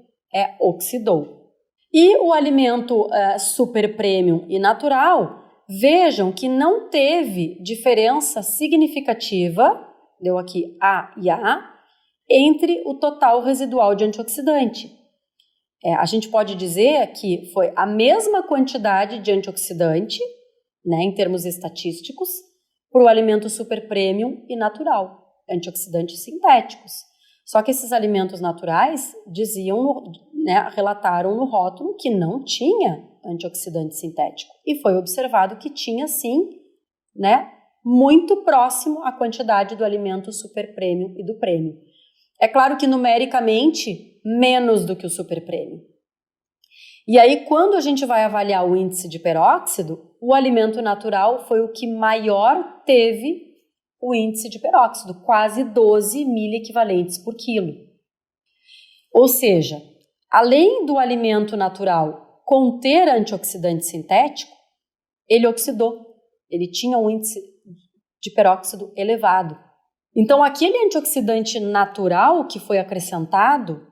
oxidou. E o alimento super premium e natural, vejam que não teve diferença significativa, deu aqui A e A, entre o total residual de antioxidante. A gente pode dizer que foi a mesma quantidade de antioxidante, né, em termos estatísticos, para o alimento super premium e natural, antioxidantes sintéticos. Só que esses alimentos naturais relataram no rótulo que não tinha antioxidante sintético. E foi observado que tinha sim, né, muito próximo à quantidade do alimento super premium e do premium. É claro que numericamente menos do que o super premium. E aí, quando a gente vai avaliar o índice de peróxido, o alimento natural foi o que maior teve o índice de peróxido, quase 12 miliequivalentes por quilo. Ou seja, além do alimento natural conter antioxidante sintético, ele oxidou, ele tinha um índice de peróxido elevado. Então, aquele antioxidante natural que foi acrescentado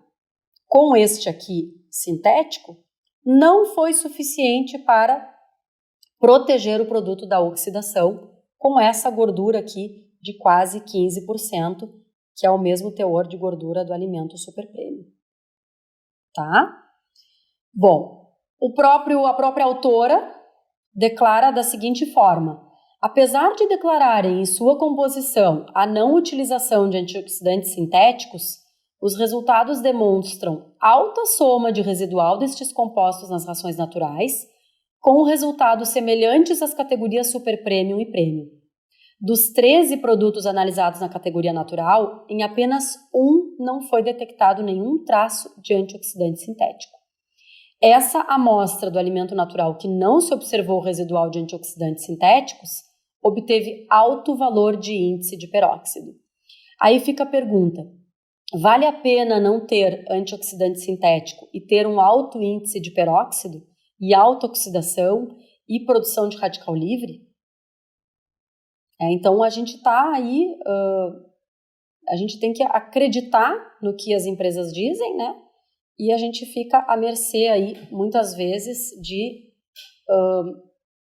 com este aqui sintético não foi suficiente para proteger o produto da oxidação com essa gordura aqui de quase 15%, que é o mesmo teor de gordura do alimento super premium. Tá? Bom, a própria autora declara da seguinte forma: apesar de declararem em sua composição a não utilização de antioxidantes sintéticos, os resultados demonstram alta soma de residual destes compostos nas rações naturais, com resultados semelhantes às categorias super premium e premium. Dos 13 produtos analisados na categoria natural, em apenas um não foi detectado nenhum traço de antioxidante sintético. Essa amostra do alimento natural que não se observou residual de antioxidantes sintéticos obteve alto valor de índice de peróxido. Aí fica a pergunta: vale a pena não ter antioxidante sintético e ter um alto índice de peróxido e alta oxidação e produção de radical livre? Então a gente está aí, a gente tem que acreditar no que as empresas dizem, né? E a gente fica à mercê aí, muitas vezes, de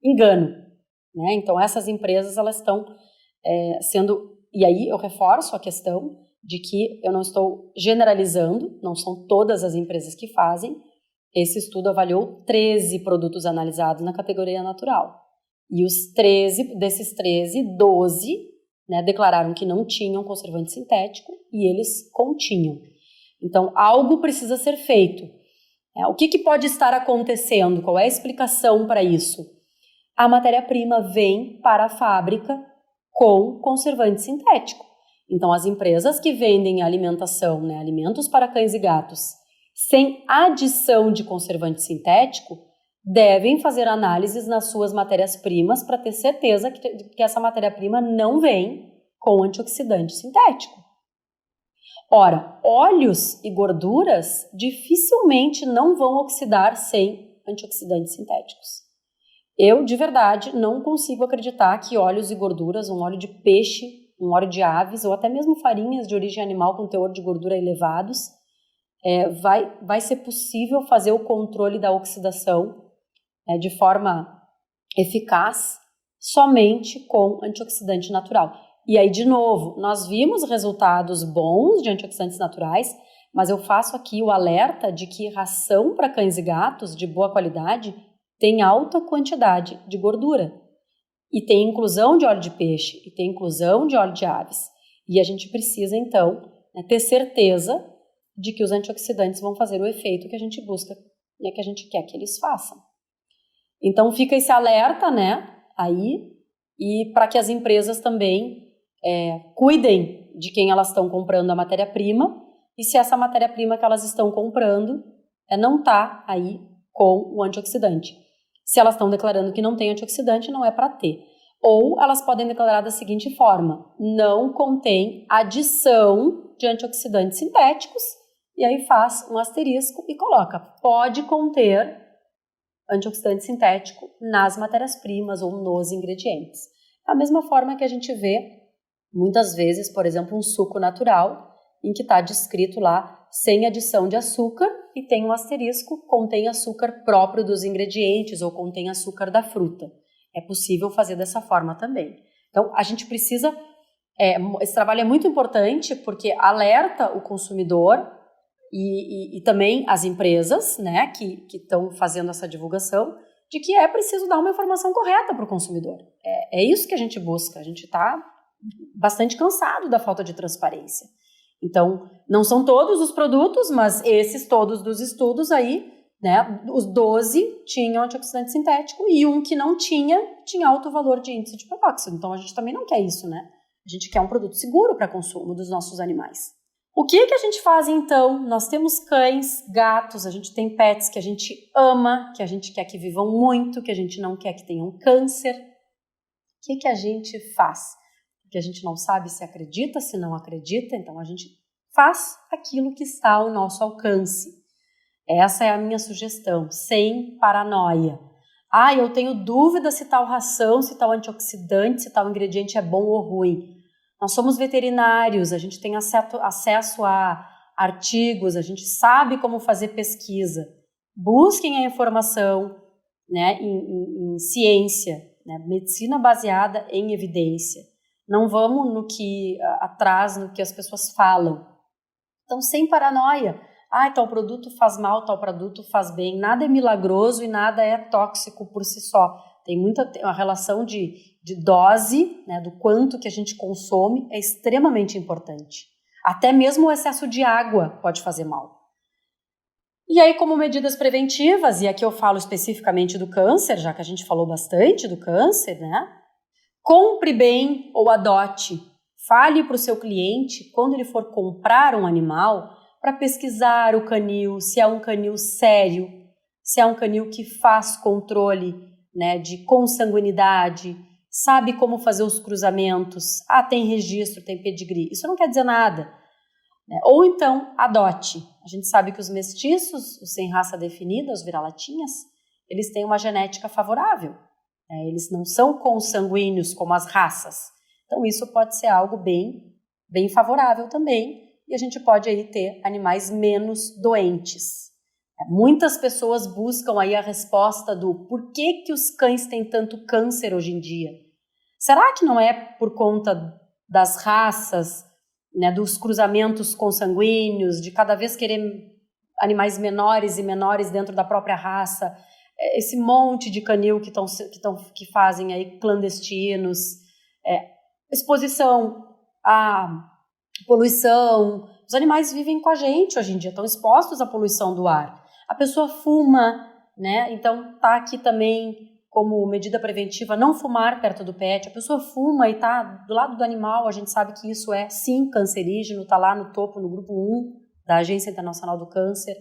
engano, né? Então essas empresas, elas estão sendo... E aí eu reforço a questão de que eu não estou generalizando, não são todas as empresas que fazem. Esse estudo avaliou 13 produtos analisados na categoria natural. E desses 13, 12, né, declararam que não tinham conservante sintético e eles continham. Então, algo precisa ser feito. O que pode estar acontecendo? Qual é a explicação para isso? A matéria-prima vem para a fábrica com conservante sintético. Então, as empresas que vendem alimentação, né, alimentos para cães e gatos, sem adição de conservante sintético, devem fazer análises nas suas matérias-primas para ter certeza que essa matéria-prima não vem com antioxidante sintético. Ora, óleos e gorduras dificilmente não vão oxidar sem antioxidantes sintéticos. Eu, de verdade, não consigo acreditar que óleos e gorduras, um óleo de peixe, um óleo de aves ou até mesmo farinhas de origem animal com teor de gordura elevados, vai ser possível fazer o controle da oxidação de forma eficaz somente com antioxidante natural. E aí, de novo, nós vimos resultados bons de antioxidantes naturais, mas eu faço aqui o alerta de que ração para cães e gatos de boa qualidade tem alta quantidade de gordura. E tem inclusão de óleo de peixe, e tem inclusão de óleo de aves. E a gente precisa, então, ter certeza de que os antioxidantes vão fazer o efeito que a gente busca, né, que a gente quer que eles façam. Então fica esse alerta, né, aí, e para que as empresas também cuidem de quem elas estão comprando a matéria-prima, e se essa matéria-prima que elas estão comprando não está aí com o antioxidante. Se elas estão declarando que não tem antioxidante, não é para ter. Ou elas podem declarar da seguinte forma: não contém adição de antioxidantes sintéticos, e aí faz um asterisco e coloca: pode conter antioxidante sintético nas matérias-primas ou nos ingredientes. Da mesma forma que a gente vê, muitas vezes, por exemplo, um suco natural, em que está descrito lá sem adição de açúcar, e tem um asterisco, contém açúcar próprio dos ingredientes ou contém açúcar da fruta. É possível fazer dessa forma também. Então, a gente precisa... esse trabalho é muito importante porque alerta o consumidor e também as empresas, né, que estão fazendo essa divulgação, de que é preciso dar uma informação correta para o consumidor. É isso que a gente busca. A gente está bastante cansado da falta de transparência. Então, não são todos os produtos, mas esses todos dos estudos aí, né, os 12 tinham antioxidante sintético e um que não tinha alto valor de índice de peróxido. Então, a gente também não quer isso, né? A gente quer um produto seguro para consumo dos nossos animais. O que a gente faz, então? Nós temos cães, gatos, a gente tem pets que a gente ama, que a gente quer que vivam muito, que a gente não quer que tenham câncer. O que a gente faz? Porque a gente não sabe se acredita, se não acredita, então a gente faz aquilo que está ao nosso alcance. Essa é a minha sugestão, sem paranoia. Eu tenho dúvida se tal ração, se tal antioxidante, se tal ingrediente é bom ou ruim. Nós somos veterinários, a gente tem acesso a artigos, a gente sabe como fazer pesquisa. Busquem a informação, né, em ciência, né, medicina baseada em evidência. Não vamos atrás no que as pessoas falam. Então, sem paranoia. Tal produto faz mal, tal produto faz bem. Nada é milagroso e nada é tóxico por si só. Tem uma relação de dose, né, do quanto que a gente consome, é extremamente importante. Até mesmo o excesso de água pode fazer mal. E aí, como medidas preventivas, e aqui eu falo especificamente do câncer, já que a gente falou bastante do câncer, né? Compre bem ou adote. Fale para o seu cliente, quando ele for comprar um animal, para pesquisar o canil, se é um canil sério, se é um canil que faz controle, né, de consanguinidade, sabe como fazer os cruzamentos, tem registro, tem pedigree. Isso não quer dizer nada. Né? Ou então, adote. A gente sabe que os mestiços, os sem raça definida, os vira-latinhas, eles têm uma genética favorável. Né? Eles não são consanguíneos como as raças. Então, isso pode ser algo bem favorável também. E a gente pode aí ter animais menos doentes. Muitas pessoas buscam aí a resposta do por que os cães têm tanto câncer hoje em dia. Será que não é por conta das raças, né, dos cruzamentos consanguíneos, de cada vez querer animais menores e menores dentro da própria raça, esse monte de canil que fazem aí clandestinos, exposição à poluição. Os animais vivem com a gente hoje em dia, estão expostos à poluição do ar. A pessoa fuma, né? Então tá aqui também como medida preventiva não fumar perto do pet. A pessoa fuma e tá do lado do animal, a gente sabe que isso é sim cancerígeno, tá lá no topo, no grupo 1 da Agência Internacional do Câncer.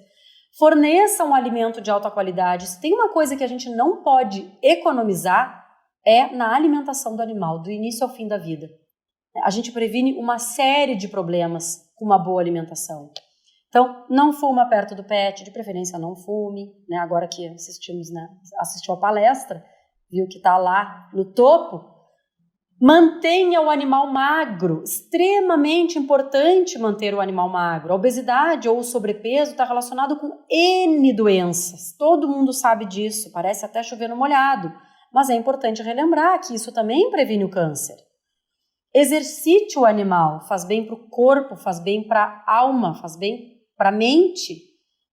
Forneça um alimento de alta qualidade. Se tem uma coisa que a gente não pode economizar, é na alimentação do animal, do início ao fim da vida. A gente previne uma série de problemas com uma boa alimentação. Então, não fuma perto do pet, de preferência não fume, né? Agora que assistiu a palestra, viu que está lá no topo, mantenha o animal magro, extremamente importante manter o animal magro. A obesidade ou o sobrepeso está relacionado com N doenças, todo mundo sabe disso, parece até chover no molhado, mas é importante relembrar que isso também previne o câncer. Exercite o animal, faz bem para o corpo, faz bem para a alma, faz bem para a mente.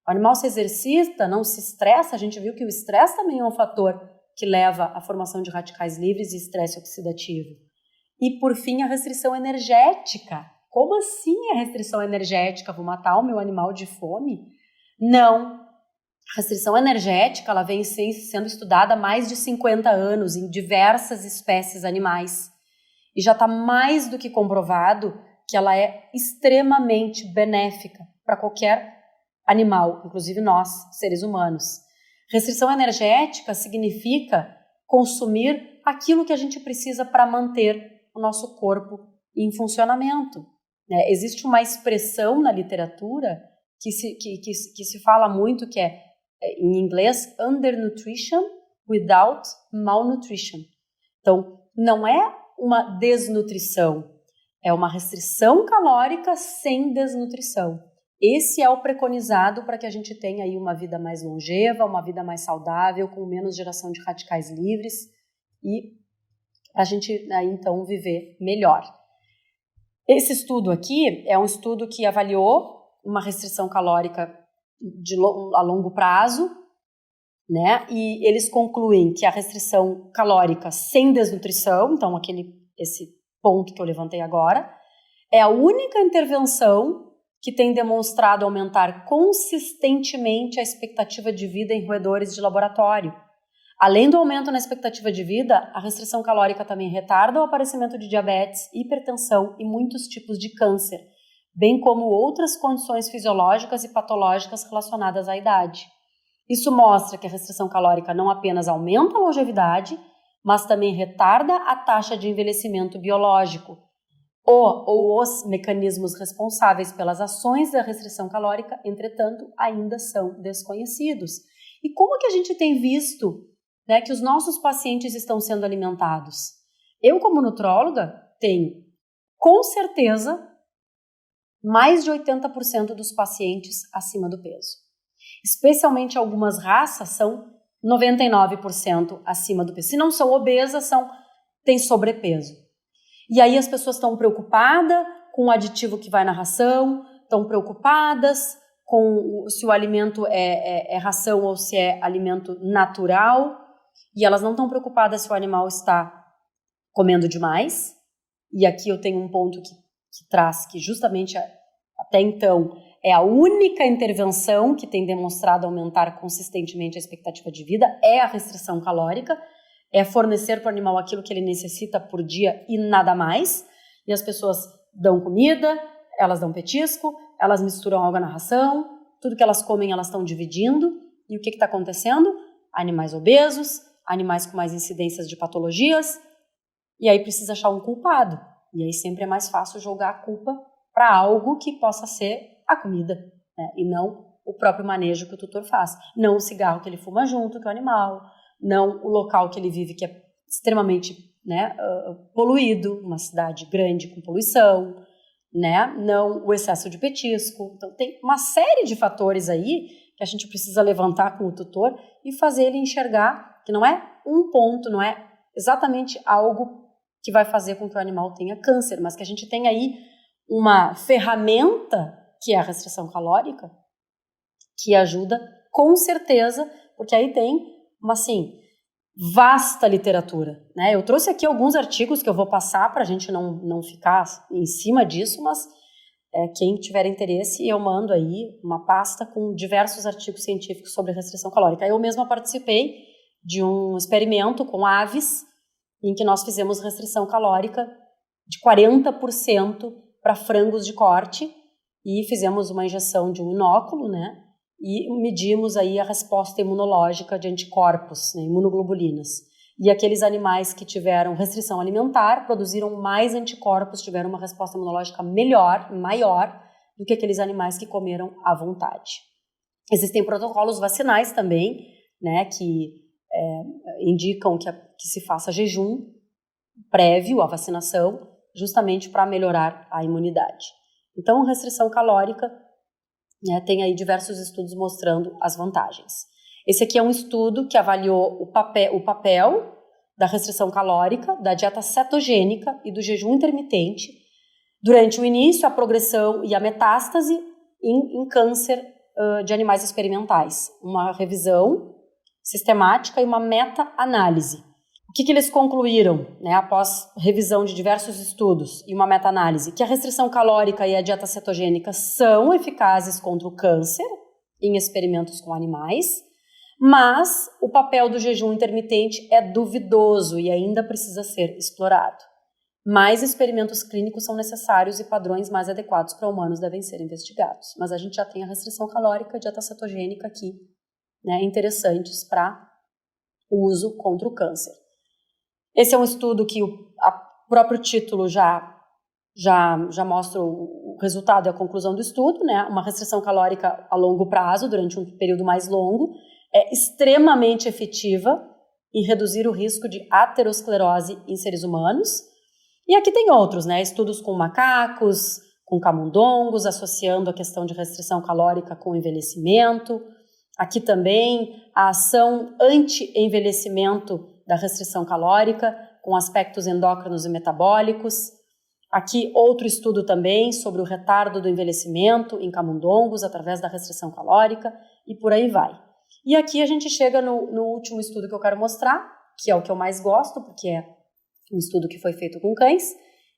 O animal se exercita, não se estressa. A gente viu que o estresse também é um fator que leva à formação de radicais livres e estresse oxidativo. E, por fim, a restrição energética. Como assim a restrição energética? Vou matar o meu animal de fome? Não. A restrição energética ela vem sendo estudada há mais de 50 anos em diversas espécies animais. E já está mais do que comprovado que ela é extremamente benéfica para qualquer animal, inclusive nós, seres humanos. Restrição energética significa consumir aquilo que a gente precisa para manter o nosso corpo em funcionamento. Né? Existe uma expressão na literatura que se fala muito, que é, em inglês, undernutrition without malnutrition. Então, não é uma desnutrição, é uma restrição calórica sem desnutrição. esse é o preconizado para que a gente tenha aí uma vida mais longeva, uma vida mais saudável, com menos geração de radicais livres e a gente aí, então, viver melhor. Esse estudo aqui é um estudo que avaliou uma restrição calórica a longo prazo, né? E eles concluem que a restrição calórica sem desnutrição, então esse ponto que eu levantei agora, é a única intervenção que tem demonstrado aumentar consistentemente a expectativa de vida em roedores de laboratório. Além do aumento na expectativa de vida, a restrição calórica também retarda o aparecimento de diabetes, hipertensão e muitos tipos de câncer, bem como outras condições fisiológicas e patológicas relacionadas à idade. Isso mostra que a restrição calórica não apenas aumenta a longevidade, mas também retarda a taxa de envelhecimento biológico, ou os mecanismos responsáveis pelas ações da restrição calórica, entretanto, ainda são desconhecidos. E como que a gente tem visto, né, que os nossos pacientes estão sendo alimentados? Eu, como nutróloga, tenho, com certeza, mais de 80% dos pacientes acima do peso. Especialmente algumas raças são 99% acima do peso. Se não são obesas, têm sobrepeso. E aí as pessoas estão preocupadas com o aditivo que vai na ração, estão preocupadas com se o alimento é ração ou se é alimento natural, e elas não estão preocupadas se o animal está comendo demais. E aqui eu tenho um ponto que traz que justamente até então é a única intervenção que tem demonstrado aumentar consistentemente a expectativa de vida, é a restrição calórica, é fornecer para o animal aquilo que ele necessita por dia e nada mais. E as pessoas dão comida, elas dão petisco, elas misturam água na ração, tudo que elas comem elas estão dividindo. E o que está acontecendo? Animais obesos, animais com mais incidências de patologias, e aí precisa achar um culpado. E aí sempre é mais fácil jogar a culpa para algo que possa ser a comida, né? E não o próprio manejo que o tutor faz. Não o cigarro que ele fuma junto com o animal, não o local que ele vive, que é extremamente, né, poluído, uma cidade grande com poluição, né, não o excesso de petisco. Então tem uma série de fatores aí que a gente precisa levantar com o tutor e fazer ele enxergar que não é um ponto, não é exatamente algo que vai fazer com que o animal tenha câncer, mas que a gente tem aí uma ferramenta que é a restrição calórica, que ajuda com certeza, porque aí tem uma, assim, vasta literatura, né? Eu trouxe aqui alguns artigos que eu vou passar para a gente não ficar em cima disso, mas quem tiver interesse, eu mando aí uma pasta com diversos artigos científicos sobre restrição calórica. Eu mesma participei de um experimento com aves, em que nós fizemos restrição calórica de 40% para frangos de corte, e fizemos uma injeção de um inóculo, né? E medimos aí a resposta imunológica de anticorpos, né, imunoglobulinas. E aqueles animais que tiveram restrição alimentar produziram mais anticorpos, tiveram uma resposta imunológica maior do que aqueles animais que comeram à vontade. Existem protocolos vacinais também, né, que indicam que se faça jejum prévio à vacinação, justamente para melhorar a imunidade. Então, restrição calórica, né, tem aí diversos estudos mostrando as vantagens. Esse aqui é um estudo que avaliou o papel da restrição calórica, da dieta cetogênica e do jejum intermitente durante o início, a progressão e a metástase em câncer de animais experimentais. Uma revisão sistemática e uma meta-análise. O que eles concluíram, né, após revisão de diversos estudos e uma meta-análise? Que a restrição calórica e a dieta cetogênica são eficazes contra o câncer em experimentos com animais, mas o papel do jejum intermitente é duvidoso e ainda precisa ser explorado. Mais experimentos clínicos são necessários e padrões mais adequados para humanos devem ser investigados. Mas a gente já tem a restrição calórica e a dieta cetogênica aqui, né, interessantes para o uso contra o câncer. Esse é um estudo que o próprio título já mostra o resultado e a conclusão do estudo, né? Uma restrição calórica a longo prazo, durante um período mais longo, é extremamente efetiva em reduzir o risco de aterosclerose em seres humanos. E aqui tem outros, né? Estudos com macacos, com camundongos, associando a questão de restrição calórica com envelhecimento. Aqui também a ação anti-envelhecimento da restrição calórica, com aspectos endócrinos e metabólicos. Aqui outro estudo também sobre o retardo do envelhecimento em camundongos através da restrição calórica e por aí vai. E aqui a gente chega no último estudo que eu quero mostrar, que é o que eu mais gosto, porque é um estudo que foi feito com cães,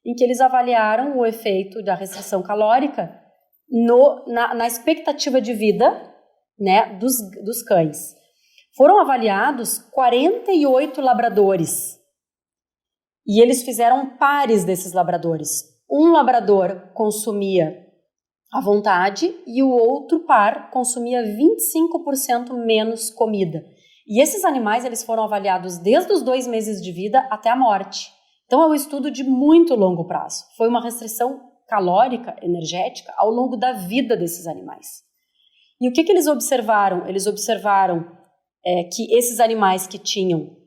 em que eles avaliaram o efeito da restrição calórica na expectativa de vida, né, dos cães. Foram avaliados 48 labradores e eles fizeram pares desses labradores. Um labrador consumia à vontade e o outro par consumia 25% menos comida. E esses animais eles foram avaliados desde os 2 meses de vida até a morte. Então é um estudo de muito longo prazo. Foi uma restrição calórica, energética, ao longo da vida desses animais. E o que eles observaram? Eles observaram que esses animais que tinham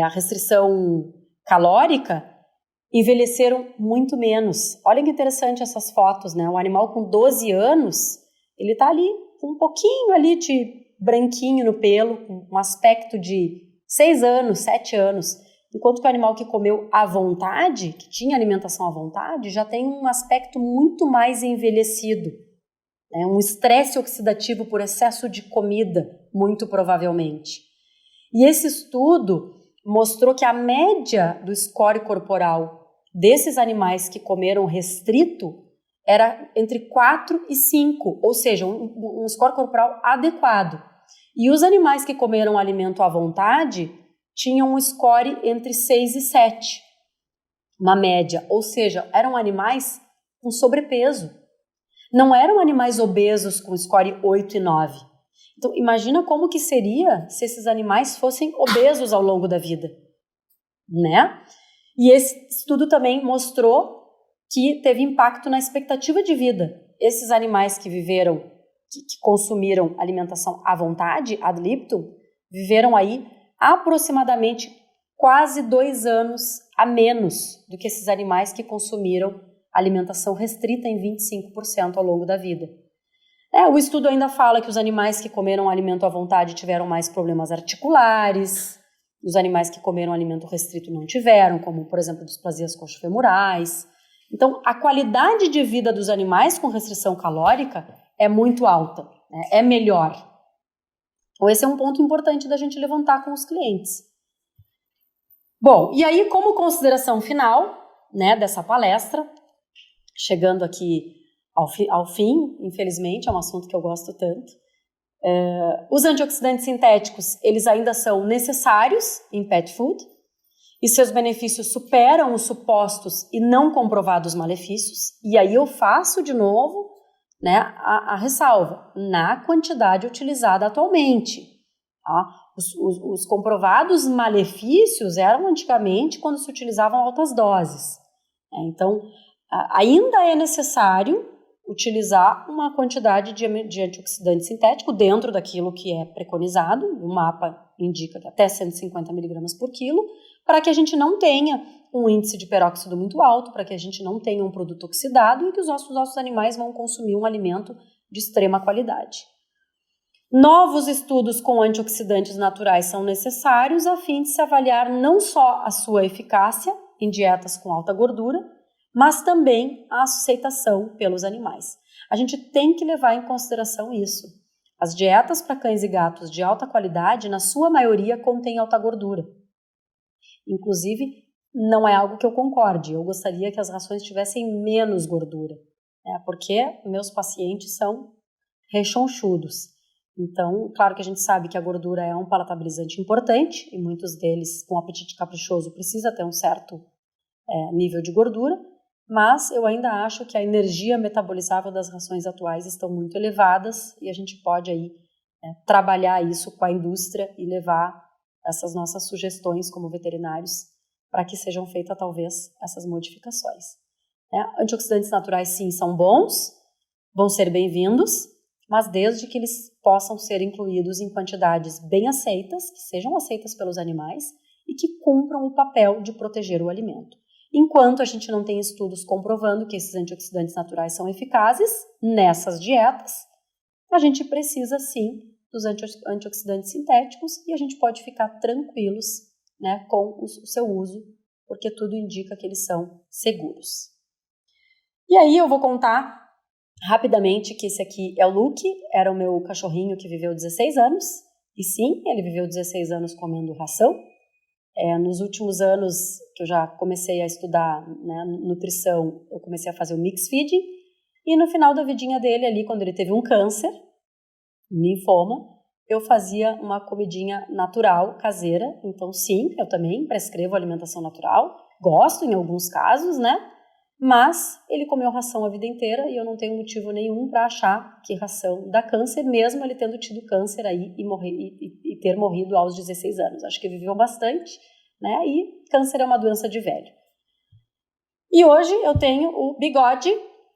a restrição calórica envelheceram muito menos. Olha que interessante essas fotos, né? Um animal com 12 anos, ele tá ali com um pouquinho ali de branquinho no pelo, com um aspecto de 6 anos, 7 anos. Enquanto que o animal que comeu à vontade, que tinha alimentação à vontade, já tem um aspecto muito mais envelhecido. Um estresse oxidativo por excesso de comida, muito provavelmente. E esse estudo mostrou que a média do score corporal desses animais que comeram restrito era entre 4 e 5, ou seja, um score corporal adequado. E os animais que comeram alimento à vontade tinham um score entre 6 e 7, uma média, ou seja, eram animais com sobrepeso. Não eram animais obesos com score 8 e 9. Então, imagina como que seria se esses animais fossem obesos ao longo da vida, né? E esse estudo também mostrou que teve impacto na expectativa de vida. Esses animais que viveram, que consumiram alimentação à vontade, ad libitum, viveram aí aproximadamente quase 2 anos a menos do que esses animais que consumiram alimentação restrita em 25% ao longo da vida. O estudo ainda fala que os animais que comeram alimento à vontade tiveram mais problemas articulares, os animais que comeram alimento restrito não tiveram, como, por exemplo, displasias coxofemorais. Então, a qualidade de vida dos animais com restrição calórica é muito alta, né? É melhor. Então, esse é um ponto importante da gente levantar com os clientes. Bom, e aí, como consideração final, né, dessa palestra, chegando aqui ao fim, infelizmente, é um assunto que eu gosto tanto. Os antioxidantes sintéticos, eles ainda são necessários em pet food e seus benefícios superam os supostos e não comprovados malefícios. E aí eu faço de novo, né, a ressalva, na quantidade utilizada atualmente. Tá? Os comprovados malefícios eram antigamente quando se utilizavam altas doses. Então, ainda é necessário utilizar uma quantidade de antioxidante sintético dentro daquilo que é preconizado, o mapa indica que até 150 mg por quilo, para que a gente não tenha um índice de peróxido muito alto, para que a gente não tenha um produto oxidado e que os nossos animais vão consumir um alimento de extrema qualidade. Novos estudos com antioxidantes naturais são necessários a fim de se avaliar não só a sua eficácia em dietas com alta gordura, mas também a aceitação pelos animais. A gente tem que levar em consideração isso. As dietas para cães e gatos de alta qualidade, na sua maioria, contêm alta gordura. Inclusive, não é algo que eu concorde. Eu gostaria que as rações tivessem menos gordura, né? Porque meus pacientes são rechonchudos. Então, claro que a gente sabe que a gordura é um palatabilizante importante e muitos deles, com apetite caprichoso, precisa ter um certo nível de gordura, mas eu ainda acho que a energia metabolizável das rações atuais estão muito elevadas e a gente pode aí trabalhar isso com a indústria e levar essas nossas sugestões como veterinários para que sejam feitas talvez essas modificações. Antioxidantes naturais sim são bons, vão ser bem-vindos, mas desde que eles possam ser incluídos em quantidades bem aceitas, que sejam aceitas pelos animais e que cumpram o papel de proteger o alimento. Enquanto a gente não tem estudos comprovando que esses antioxidantes naturais são eficazes nessas dietas, a gente precisa sim dos antioxidantes sintéticos e a gente pode ficar tranquilos, né, com o seu uso, porque tudo indica que eles são seguros. E aí eu vou contar rapidamente que esse aqui é o Luke, era o meu cachorrinho que viveu 16 anos, e sim, ele viveu 16 anos comendo ração. Nos últimos anos que eu já comecei a estudar, né, nutrição, eu comecei a fazer o mix feeding, e no final da vidinha dele ali, quando ele teve um câncer, um linfoma, eu fazia uma comidinha natural, caseira. Então sim, eu também prescrevo alimentação natural, gosto em alguns casos, né? Mas ele comeu ração a vida inteira e eu não tenho motivo nenhum para achar que ração dá câncer, mesmo ele tendo tido câncer aí e ter morrido aos 16 anos. Acho que viveu bastante, né? E câncer é uma doença de velho. E hoje eu tenho o Bigode,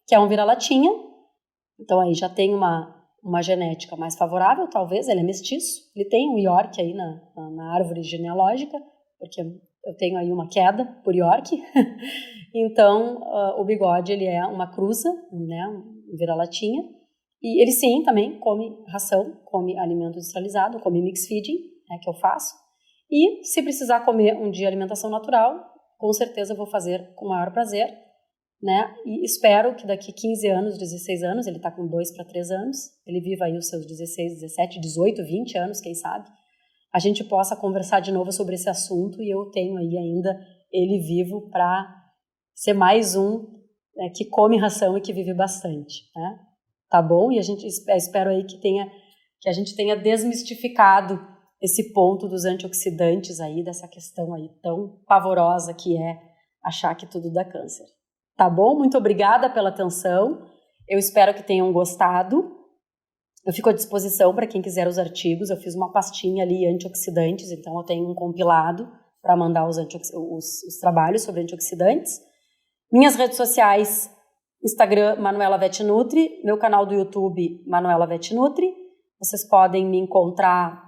que é um vira-latinha. Então aí já tem uma genética mais favorável, talvez, ele é mestiço. Ele tem um York aí na árvore genealógica, porque eu tenho aí uma queda por York. Então, o Bigode, ele é uma cruza, né, um vira-latinha. E ele sim, também come ração, come alimento industrializado, come mix feeding, né, que eu faço. E se precisar comer um dia alimentação natural, com certeza eu vou fazer com o maior prazer, né? E espero que daqui 15 anos, 16 anos, ele está com 2 para 3 anos, ele viva aí os seus 16, 17, 18, 20 anos, quem sabe, a gente possa conversar de novo sobre esse assunto e eu tenho aí ainda ele vivo para ser mais um, né, que come ração e que vive bastante, né? Tá bom? E a gente espero aí que a gente tenha desmistificado esse ponto dos antioxidantes aí, dessa questão aí tão pavorosa que é achar que tudo dá câncer. Tá bom? Muito obrigada pela atenção. Eu espero que tenham gostado. Eu fico à disposição para quem quiser os artigos. Eu fiz uma pastinha ali, antioxidantes, então eu tenho um compilado para mandar os trabalhos sobre antioxidantes. Minhas redes sociais, Instagram, Manuela Vetnutri, meu canal do YouTube, Manuela Vetnutri. Vocês podem me encontrar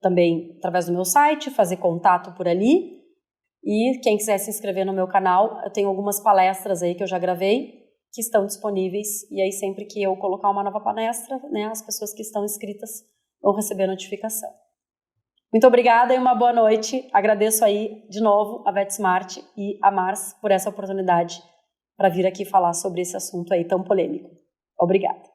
também através do meu site, fazer contato por ali. E quem quiser se inscrever no meu canal, eu tenho algumas palestras aí que eu já gravei, que estão disponíveis. E aí sempre que eu colocar uma nova palestra, né, as pessoas que estão inscritas vão receber notificação. Muito obrigada e uma boa noite. Agradeço aí de novo a VetSmart e a Mars por essa oportunidade para vir aqui falar sobre esse assunto aí tão polêmico. Obrigada.